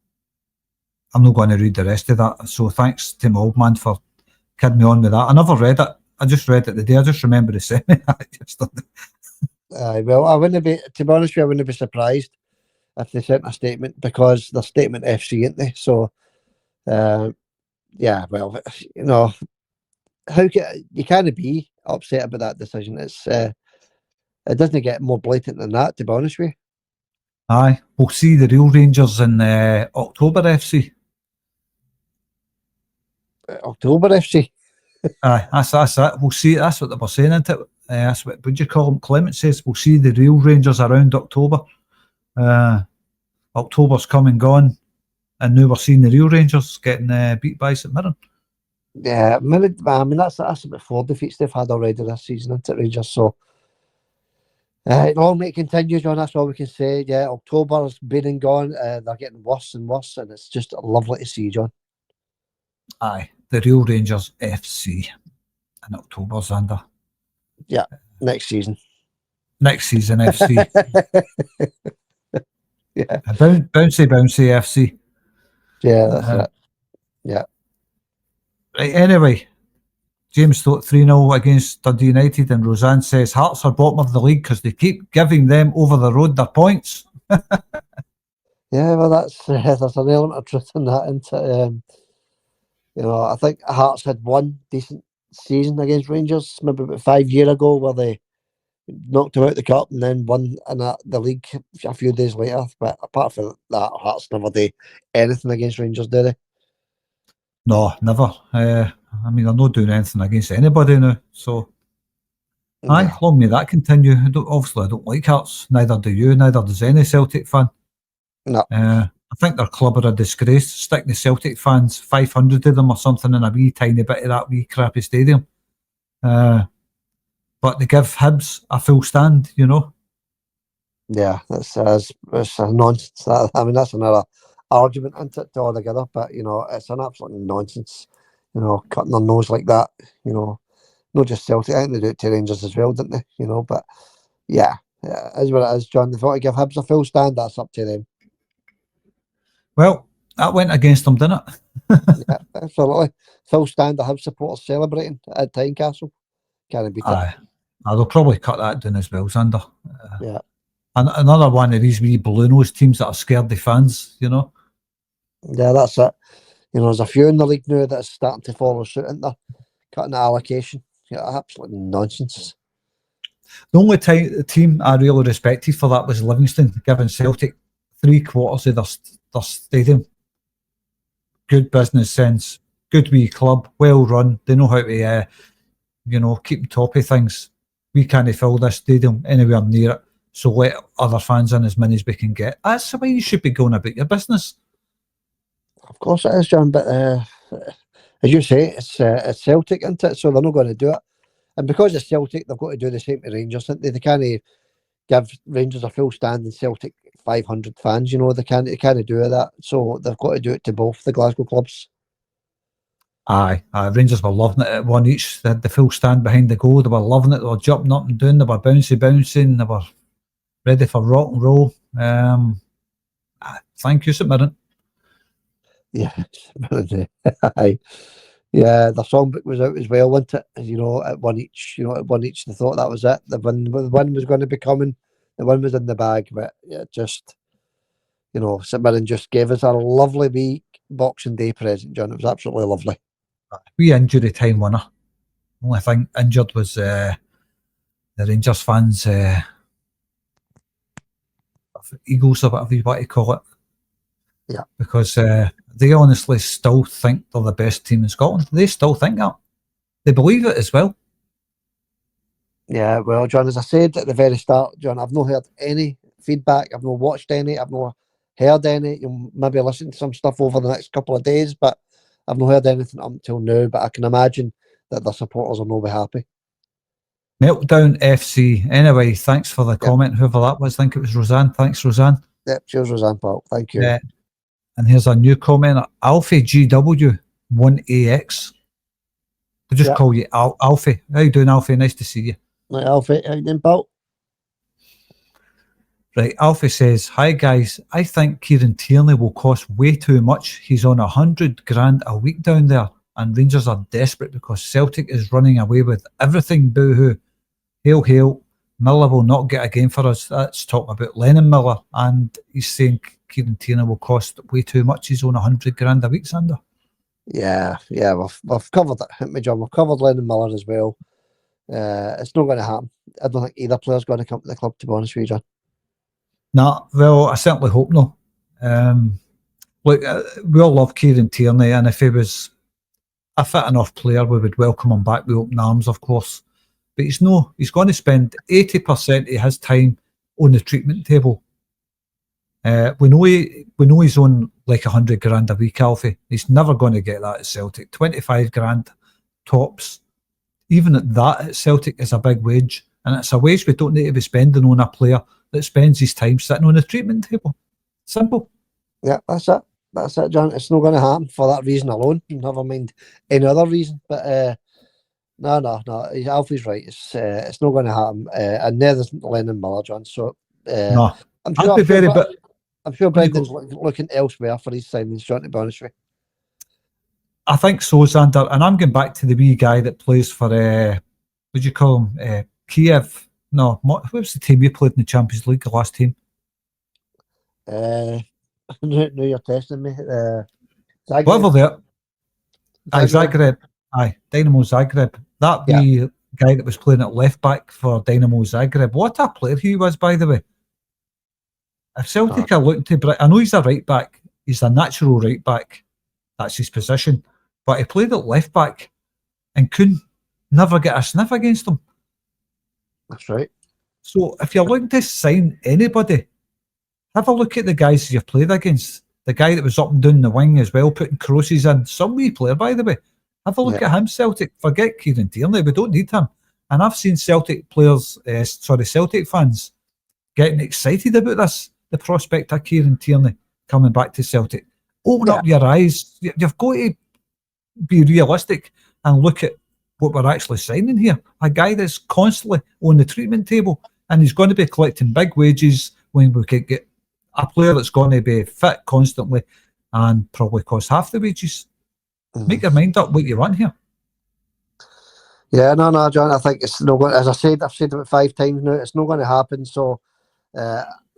S2: not going to read the rest of that. So thanks to my old man for kidding me on with that. I never read it. I just read it today. I just remember he sent me that.
S1: Well, I wouldn't be, to be honest with you, I wouldn't be surprised if they sent a statement, because they're Statement FC, aren't they? So, yeah, well, you know, you can't be upset about that decision. It doesn't get more blatant than that, to be honest with you.
S2: Aye, we'll see the real Rangers in October FC.
S1: October FC.
S2: Aye, that's it. We'll see. That's what they were saying, isn't it? That's what would you call him? Clement says we'll see the real Rangers around October. October's come and gone. and now we're seeing the real Rangers getting beat by St Mirren.
S1: Yeah, I mean that's about 4 defeats they've had already this season, isn't it, Rangers? So long may it continue, John. That's all we can say. Yeah, October's been and gone. They're getting worse and worse, and it's just lovely to see, John.
S2: Aye, the real Rangers FC in October, Xander.
S1: Yeah, next season.
S2: Next season FC.
S1: Yeah,
S2: bouncy FC.
S1: Yeah, that's it. Yeah.
S2: Right, anyway, James thought 3-0 against Dundee United, and Roseanne says Hearts are bottom of the league because they keep giving them over the road their points.
S1: Yeah, well, there's an element of truth in that, isn't it? You know, I think Hearts had one decent season against Rangers maybe about 5 years ago, where they knocked them out the cup and then won in the league a few days later. But apart from that, Hearts never do anything against Rangers, do they?
S2: No, never. I mean, they're not doing anything against anybody now. So, aye, long may that continue. Obviously, I don't like Hearts. Neither do you. Neither does any Celtic fan.
S1: No.
S2: I think their club are a disgrace. Sticking the Celtic fans, 500 of them or something, in a wee tiny bit of that wee crappy stadium. But they give Hibs a full stand, you know.
S1: Yeah, that's a nonsense. I mean, that's another argument into it altogether. But you know, it's an absolute nonsense. You know, cutting their nose like that. You know, not just Celtic. I think they do it to Rangers as well, didn't they? You know, but yeah, it is what it is, John. They thought to give Hibs a full stand. That's up to them.
S2: Well, that went against them, didn't
S1: it? Yeah, absolutely. Full stand. The Hibs supporters celebrating at Tynecastle. Can't beat it.
S2: They'll probably cut that down as well, Xander.
S1: Yeah.
S2: And another one of these wee blue-nosed teams that are scared the fans, you know.
S1: Yeah, that's it. You know, there's a few in the league now that are starting to follow suit, isn't there? Cutting the allocation. Yeah, absolutely nonsense.
S2: The only team I really respected for that was Livingston, giving Celtic 3/4 of their stadium. Good business sense, good wee club, well run. They know how to, keep top of things. We can't fill this stadium anywhere near it, so let other fans in as many as we can get. That's the way you should be going about your business.
S1: Of course it is, John, but as you say, it's Celtic, isn't it? So they're not going to do it. And because it's Celtic, they've got to do the same to Rangers, haven't they? They can't give Rangers a full stand and Celtic 500 fans, you know. They can't do that. So they've got to do it to both the Glasgow clubs.
S2: Aye, Rangers were loving it at one each. They had the full stand behind the goal. They were loving it. They were jumping up and down. They were bouncing. They were ready for rock and roll. Thank you, St Mirren.
S1: Yeah, aye. Yeah, the songbook was out as well, wasn't it? You know, at one each. You know, at one each, they thought that was it. The win was going to be coming. The win was in the bag, but yeah, just, you know, St Mirren just gave us a lovely wee Boxing Day present, John. It was absolutely lovely.
S2: Wee injury time winner. Only thing injured was the Rangers fans' egos, or whatever you want to call it.
S1: Yeah.
S2: Because they honestly still think they're the best team in Scotland. They still think that. They believe it as well.
S1: Yeah, well, John, as I said at the very start, John, I've not heard any feedback. I've not watched any. I've not heard any. You'll maybe listen to some stuff over the next couple of days, but I've not heard anything up until now. But I can imagine that the supporters will not be happy.
S2: Meltdown FC. Anyway, thanks for the comment, whoever that was. I think it was Roseanne. Thanks, Roseanne.
S1: Yep, cheers, Roseanne, pal. Thank you.
S2: And here's a new comment. Alfie GW 1AX. They just call you Alfie. How you doing, Alfie? Nice to see you.
S1: Right, Alfie, how you doing, pal?
S2: Right, Alfie says, hi guys, I think Kieran Tierney will cost way too much. He's on 100 grand a week down there, and Rangers are desperate because Celtic is running away with everything. Boo-hoo. Hail, hail. Miller will not get a game for us. That's talking about Lennon Miller, and he's saying Kieran Tierney will cost way too much. He's on 100 grand a week, Sander.
S1: Yeah, we've covered it, haven't we, John? We've covered Lennon Miller as well. It's not going to happen. I don't think either player's going to come to the club, to be honest with you, John.
S2: Nah, well, I certainly hope not. Look, we all love Kieran Tierney, and if he was a fit enough player, we would welcome him back with open arms, of course. But he's going to spend 80% of his time on the treatment table. We know he's on like 100 grand a week, Alfie. He's never going to get that at Celtic. 25 grand tops. Even at that at Celtic is a big wage. And it's a wage we don't need to be spending on a player that spends his time sitting on the treatment table. Simple.
S1: Yeah, that's it. That's it, John. It's not going to happen for that reason alone. Never mind any other reason. But no. Alfie's right. It's not going to happen. And neither's Lennon Miller, John. So
S2: No.
S1: I'm sure
S2: Brendan,
S1: Brendan's looking elsewhere for his signings, John, to be honest with you.
S2: I think so, Xander. And I'm going back to the wee guy that plays for, what do you call him? Kiev. No, what was the team you played in the Champions League, the last team?
S1: No, you're testing me. Zagreb.
S2: Whatever there. Zagreb. Aye, Dynamo Zagreb. That wee guy that was playing at left back for Dynamo Zagreb. What a player he was, by the way. If Celtic are looking to... I know he's a right back. He's a natural right back. That's his position. But he played at left back and couldn't never get a sniff against him.
S1: That's right.
S2: So if you're looking to sign anybody, have a look at the guys you've played against. The guy that was up and down the wing as well, putting crosses in. Some wee player, by the way. Have a look at him, Celtic. Forget Kieran Tierney. We don't need him. And I've seen Celtic players, Celtic fans, getting excited about this. The prospect of Kieran Tierney coming back to Celtic. Open up your eyes. You've got to be realistic and look at what we're actually signing here. A guy that's constantly on the treatment table, and he's going to be collecting big wages when we could get a player that's going to be fit constantly and probably cost half the wages. Make your mind up what you want here.
S1: Yeah, no, John. I think it's not going. As I said, I've said it 5 times now. It's not going to happen. So,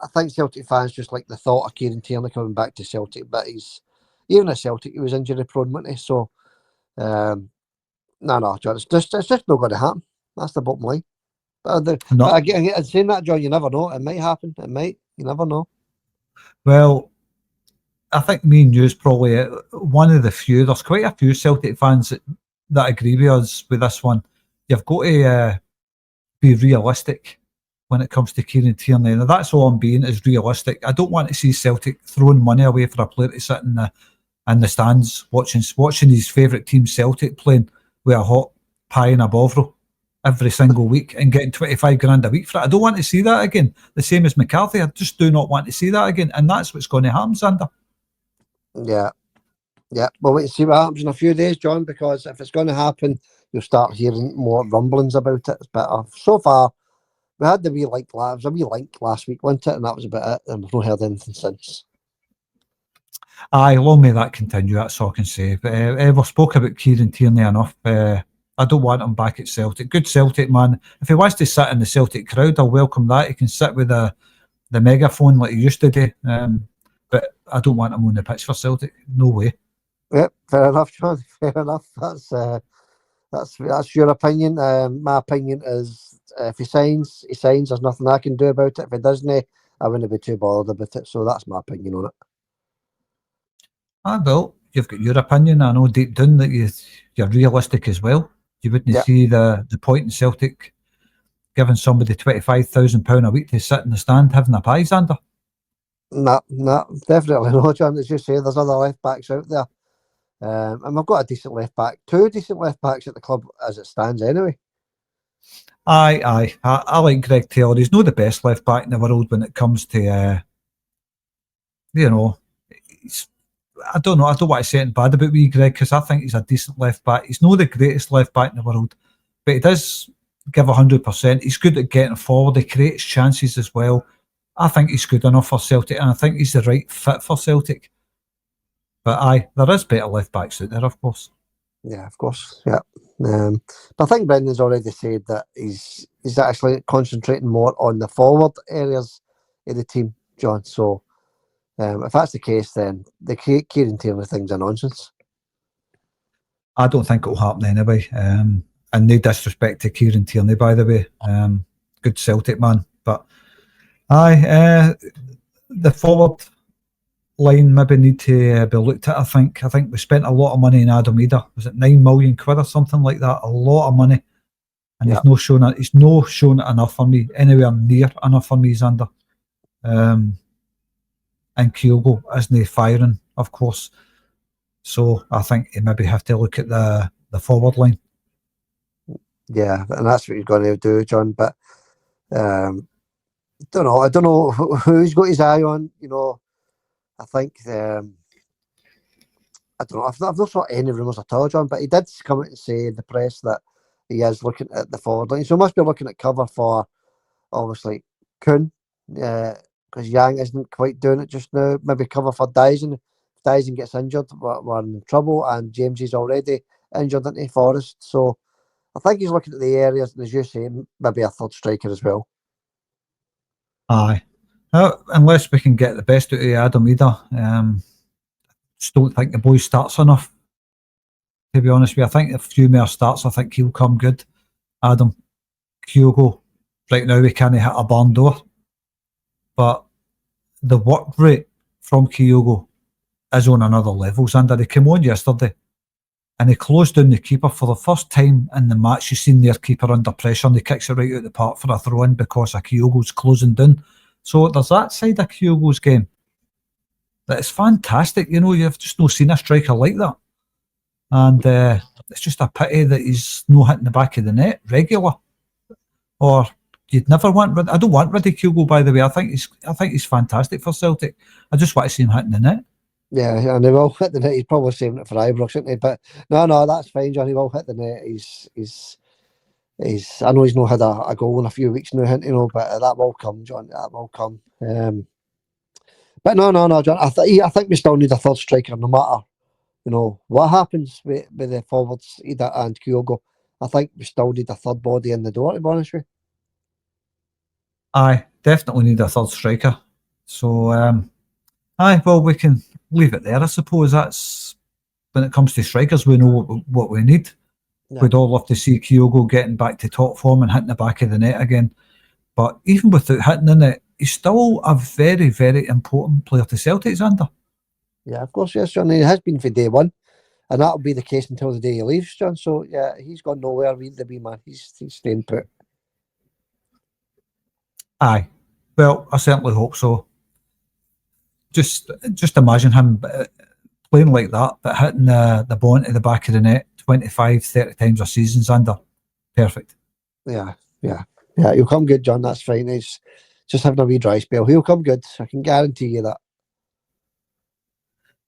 S1: I think Celtic fans just like the thought of Kieran Tierney coming back to Celtic, but even at Celtic, he was injury prone, wasn't he? So, no, John. It's just not going to happen. That's the bottom line. But again, saying that, John, you never know. It might happen. It might. You never know.
S2: Well, I think me and you is probably one of the few. There's quite a few Celtic fans that agree with us with this one. You've got to be realistic when it comes to Kieran Tierney. Now, that's all I'm being, is realistic. I don't want to see Celtic throwing money away for a player to sit in the stands watching his favourite team Celtic playing with a hot pie and a bovril every single week and getting 25 grand a week for it. I don't want to see that again. The same as McCarthy. I just do not want to see that again. And that's what's going to happen, Xander.
S1: Yeah. We'll wait and see what happens in a few days, John, because if it's going to happen, you'll start hearing more rumblings about it. But so far, we had the wee link last week, wasn't it? And that was about it. And we've not heard anything since.
S2: Aye, long may that continue. That's all I can say. But we've spoke about Kieran Tierney enough. I don't want him back at Celtic. Good Celtic man. If he wants to sit in the Celtic crowd, I'll welcome that. He can sit with the megaphone like he used to do. But I don't want him on the pitch for Celtic. No way.
S1: Yep, fair enough, John. Fair enough. That's your opinion. My opinion is if he signs. There's nothing I can do about it. If he doesn't, I wouldn't be too bothered about it. So that's my opinion on it.
S2: Well, you've got your opinion. I know deep down that you're realistic as well. You wouldn't see the point in Celtic giving somebody £25,000 a week to sit in the stand having a pie, Xander.
S1: No, definitely not, John. As you say, there's other left backs out there. And we've got a decent left back, 2 decent left backs at the club as it stands anyway.
S2: Aye. I like Greg Taylor. He's not the best left back in the world when it comes to, I don't know. I don't want to say anything bad about wee Greg because I think he's a decent left back. He's not the greatest left back in the world, but he does give 100%. He's good at getting forward. He creates chances as well. I think he's good enough for Celtic, and I think he's the right fit for Celtic. But aye, there is better left backs out there, of course.
S1: Yeah, of course. Yeah. But I think Brendan's already said that he's actually concentrating more on the forward areas of the team, John. So if that's the case, then the Kieran Tierney thing's a nonsense.
S2: I don't think it'll happen anyway. And no disrespect to Kieran Tierney, by the way. Good Celtic man. But aye, the forward line maybe need to be looked at. I think we spent a lot of money in Adam Ida. Was it £9 million or something like that? A lot of money, and he's not shown it. He's not shown it enough for me. Anywhere near enough for me, Xander. And Kyogo isn't firing of course. So I think you maybe have to look at the forward line.
S1: Yeah, and that's what you're going to do, John. But I don't know who he's got his eye on. I think I don't know. I've not saw any rumours at all, John. But he did come out and say in the press that he is looking at the forward line. So he must be looking at cover for obviously Kuhn, because Yang isn't quite doing it just now. Maybe cover for Dyson. If Dyson gets injured, we're in trouble, and James is already injured into Forest. So I think he's looking at the areas, and as you say, maybe a third striker as well.
S2: Aye. Unless we can get the best out of Adam either. Just don't think the boy starts enough, to be honest with you. I think a few more starts, I think he'll come good. Adam, Kyogo, right now he can't hit a barn door. But the work rate from Kyogo is on another level. Xander, he came on yesterday and he closed down the keeper for the first time in the match. You've seen their keeper under pressure and he kicks it right out the park for a throw-in because of Kyogo's closing down. So there's that side of Kyogo's game that is fantastic. You've just not seen a striker like that. And it's just a pity that he's not hitting the back of the net regular. Or you'd never want rid. I don't want rid of Kyogo, by the way. I think he's fantastic for Celtic. I just want to see him hitting the net.
S1: Yeah, and he will hit the net. He's probably saving it for Ibrox, isn't he? But no, that's fine, John. He will hit the net. He's. I know he's not had a goal in a few weeks now, but that will come, John. That will come. But no, John. I think we still need a third striker, no matter what happens with the forwards, Ida and Kyogo. I think we still need a third body in the door, to be honest with you.
S2: Aye, definitely need a third striker. So, well, we can leave it there, I suppose. That's when it comes to strikers, we know what we need. Yeah. We'd all love to see Kyogo getting back to top form and hitting the back of the net again. But even without hitting the net, he's still a very, very important player to Celtic, Xander.
S1: Yeah, of course, yes, John. He has been for day one. And that'll be the case until the day he leaves, John. So, yeah, he's gone nowhere, the wee man. He's staying put.
S2: Aye. Well, I certainly hope so. Just imagine him playing like that, but hitting the ball into the back of the net 25, 30 times a season's under. Perfect.
S1: Yeah. He'll come good, John. That's fine. He's just having a wee dry spell. He'll come good. I can guarantee you that.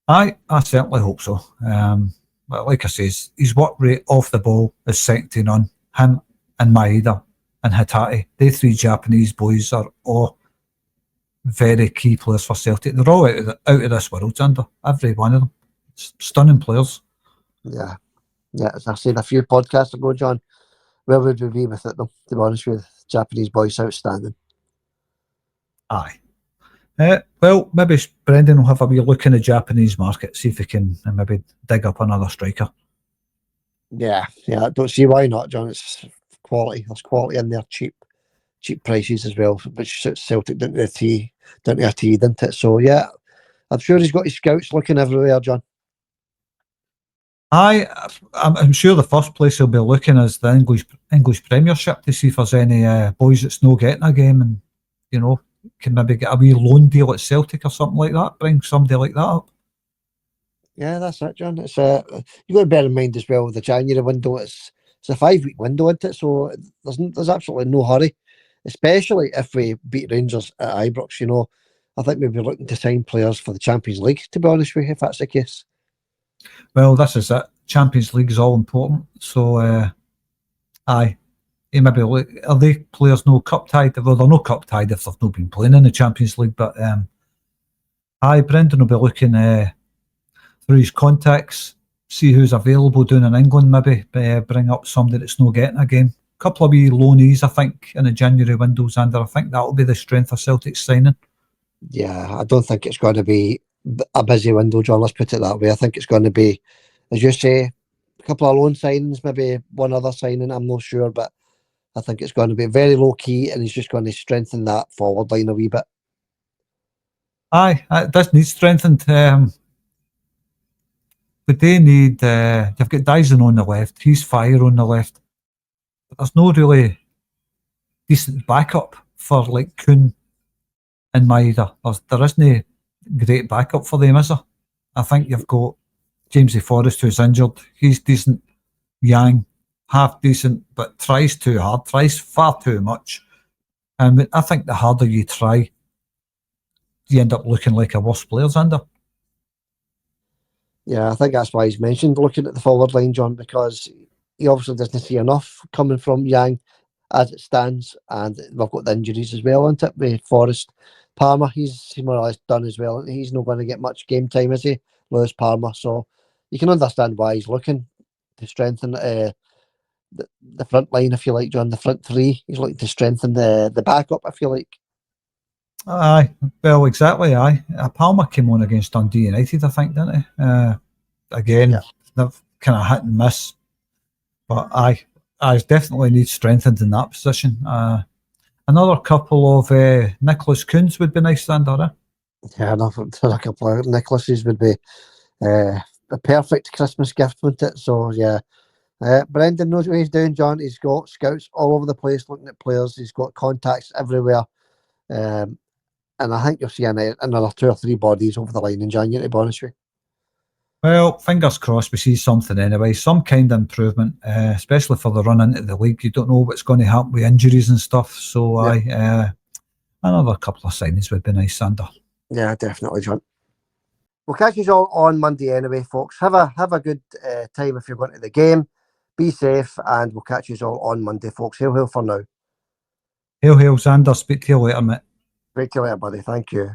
S2: I certainly hope so. But like I say, his work rate off the ball is second to none. Him and Maeda and Hatate, they three Japanese boys are all very key players for Celtic. They're all out of this world, Xander. Every one of them. Stunning players.
S1: Yeah. As I said a few podcasts ago, John, where would we be with it, though? To be honest with you, Japanese boys outstanding.
S2: Aye. Well, maybe Brendan will have a wee look in the Japanese market, see if he can maybe dig up another striker.
S1: Yeah, I don't see why not, John. It's quality. There's quality in there, cheap prices as well, which suits Celtic down to a T, didn't it? So yeah, I'm sure he's got his scouts looking everywhere, John.
S2: I'm sure the first place he'll be looking is the English Premiership to see if there's any boys that's no getting a game and can maybe get a wee loan deal at Celtic or something like that. Bring somebody like that up. Yeah,
S1: that's it, John. It's you got to bear in mind as well the January window. It's a 5-week window, isn't it? So there's absolutely no hurry, especially if we beat Rangers at Ibrox. I think we'll be looking to sign players for the Champions League. To be honest with you, if that's the case.
S2: Well, this is it. Champions League is all important. So, aye. Maybe are they players no cup tied? Well, they're no cup tied if they've not been playing in the Champions League. But Brendan will be looking through his contacts, see who's available down in England. Maybe bring up somebody that's not getting a game. A couple of wee loanees, I think, in the January windows, and I think that will be the strength of Celtic's signing.
S1: Yeah, I don't think it's going to be a busy window, John. Let's put it that way. I think it's going to be, as you say, a couple of loan signings, maybe one other signing. I'm not sure, but I think it's going to be very low key, and he's just going to strengthen that forward line a wee bit.
S2: Aye, it does need strengthened. But they need. You've got Dyson on the left. He's fire on the left. But there's no really decent backup for Kuhn and Maeda. There isn't great backup for them, is there? I think you've got Jamesy Forrest, who's injured. He's decent. Yang, half decent, but tries too hard, tries far too much. And I think the harder you try, you end up looking like a worse player, Xander.
S1: Yeah, I think that's why he's mentioned looking at the forward line, John, because he obviously doesn't see enough coming from Yang as it stands, and we've got the injuries as well, isn't it? With Forrest, Palmer, he's more or less done as well. He's not going to get much game time, is he? Lewis Palmer, so you can understand why he's looking to strengthen the front line, if you like, John. The front three, he's looking to strengthen the backup, I feel like.
S2: Aye, well, exactly. Aye, Palmer came on against Dundee United, I think, didn't he? Again, they've kind of hit and miss, but I definitely need strengthened in that position. Another couple of Nicholas Kuhns would be nice, Xander.
S1: Yeah, a couple of Nicholases would be a perfect Christmas gift, wouldn't it? So yeah. Brendan knows what he's doing, John. He's got scouts all over the place looking at players. He's got contacts everywhere. And I think you'll see another 2 or 3 bodies over the line in January, to be honest with you.
S2: Well, fingers crossed we see something anyway, some kind of improvement, especially for the run into the league. You don't know what's going to happen with injuries and stuff. So another couple of signings would be nice, Sander.
S1: Yeah, definitely, John. We'll catch you all on Monday anyway, folks. Have a good time if you're going to the game. Be safe, and we'll catch you all on Monday, folks. Hail, hail for now.
S2: Hail, hail, Xander. Speak to you later, mate.
S1: Speak to you later, buddy. Thank you.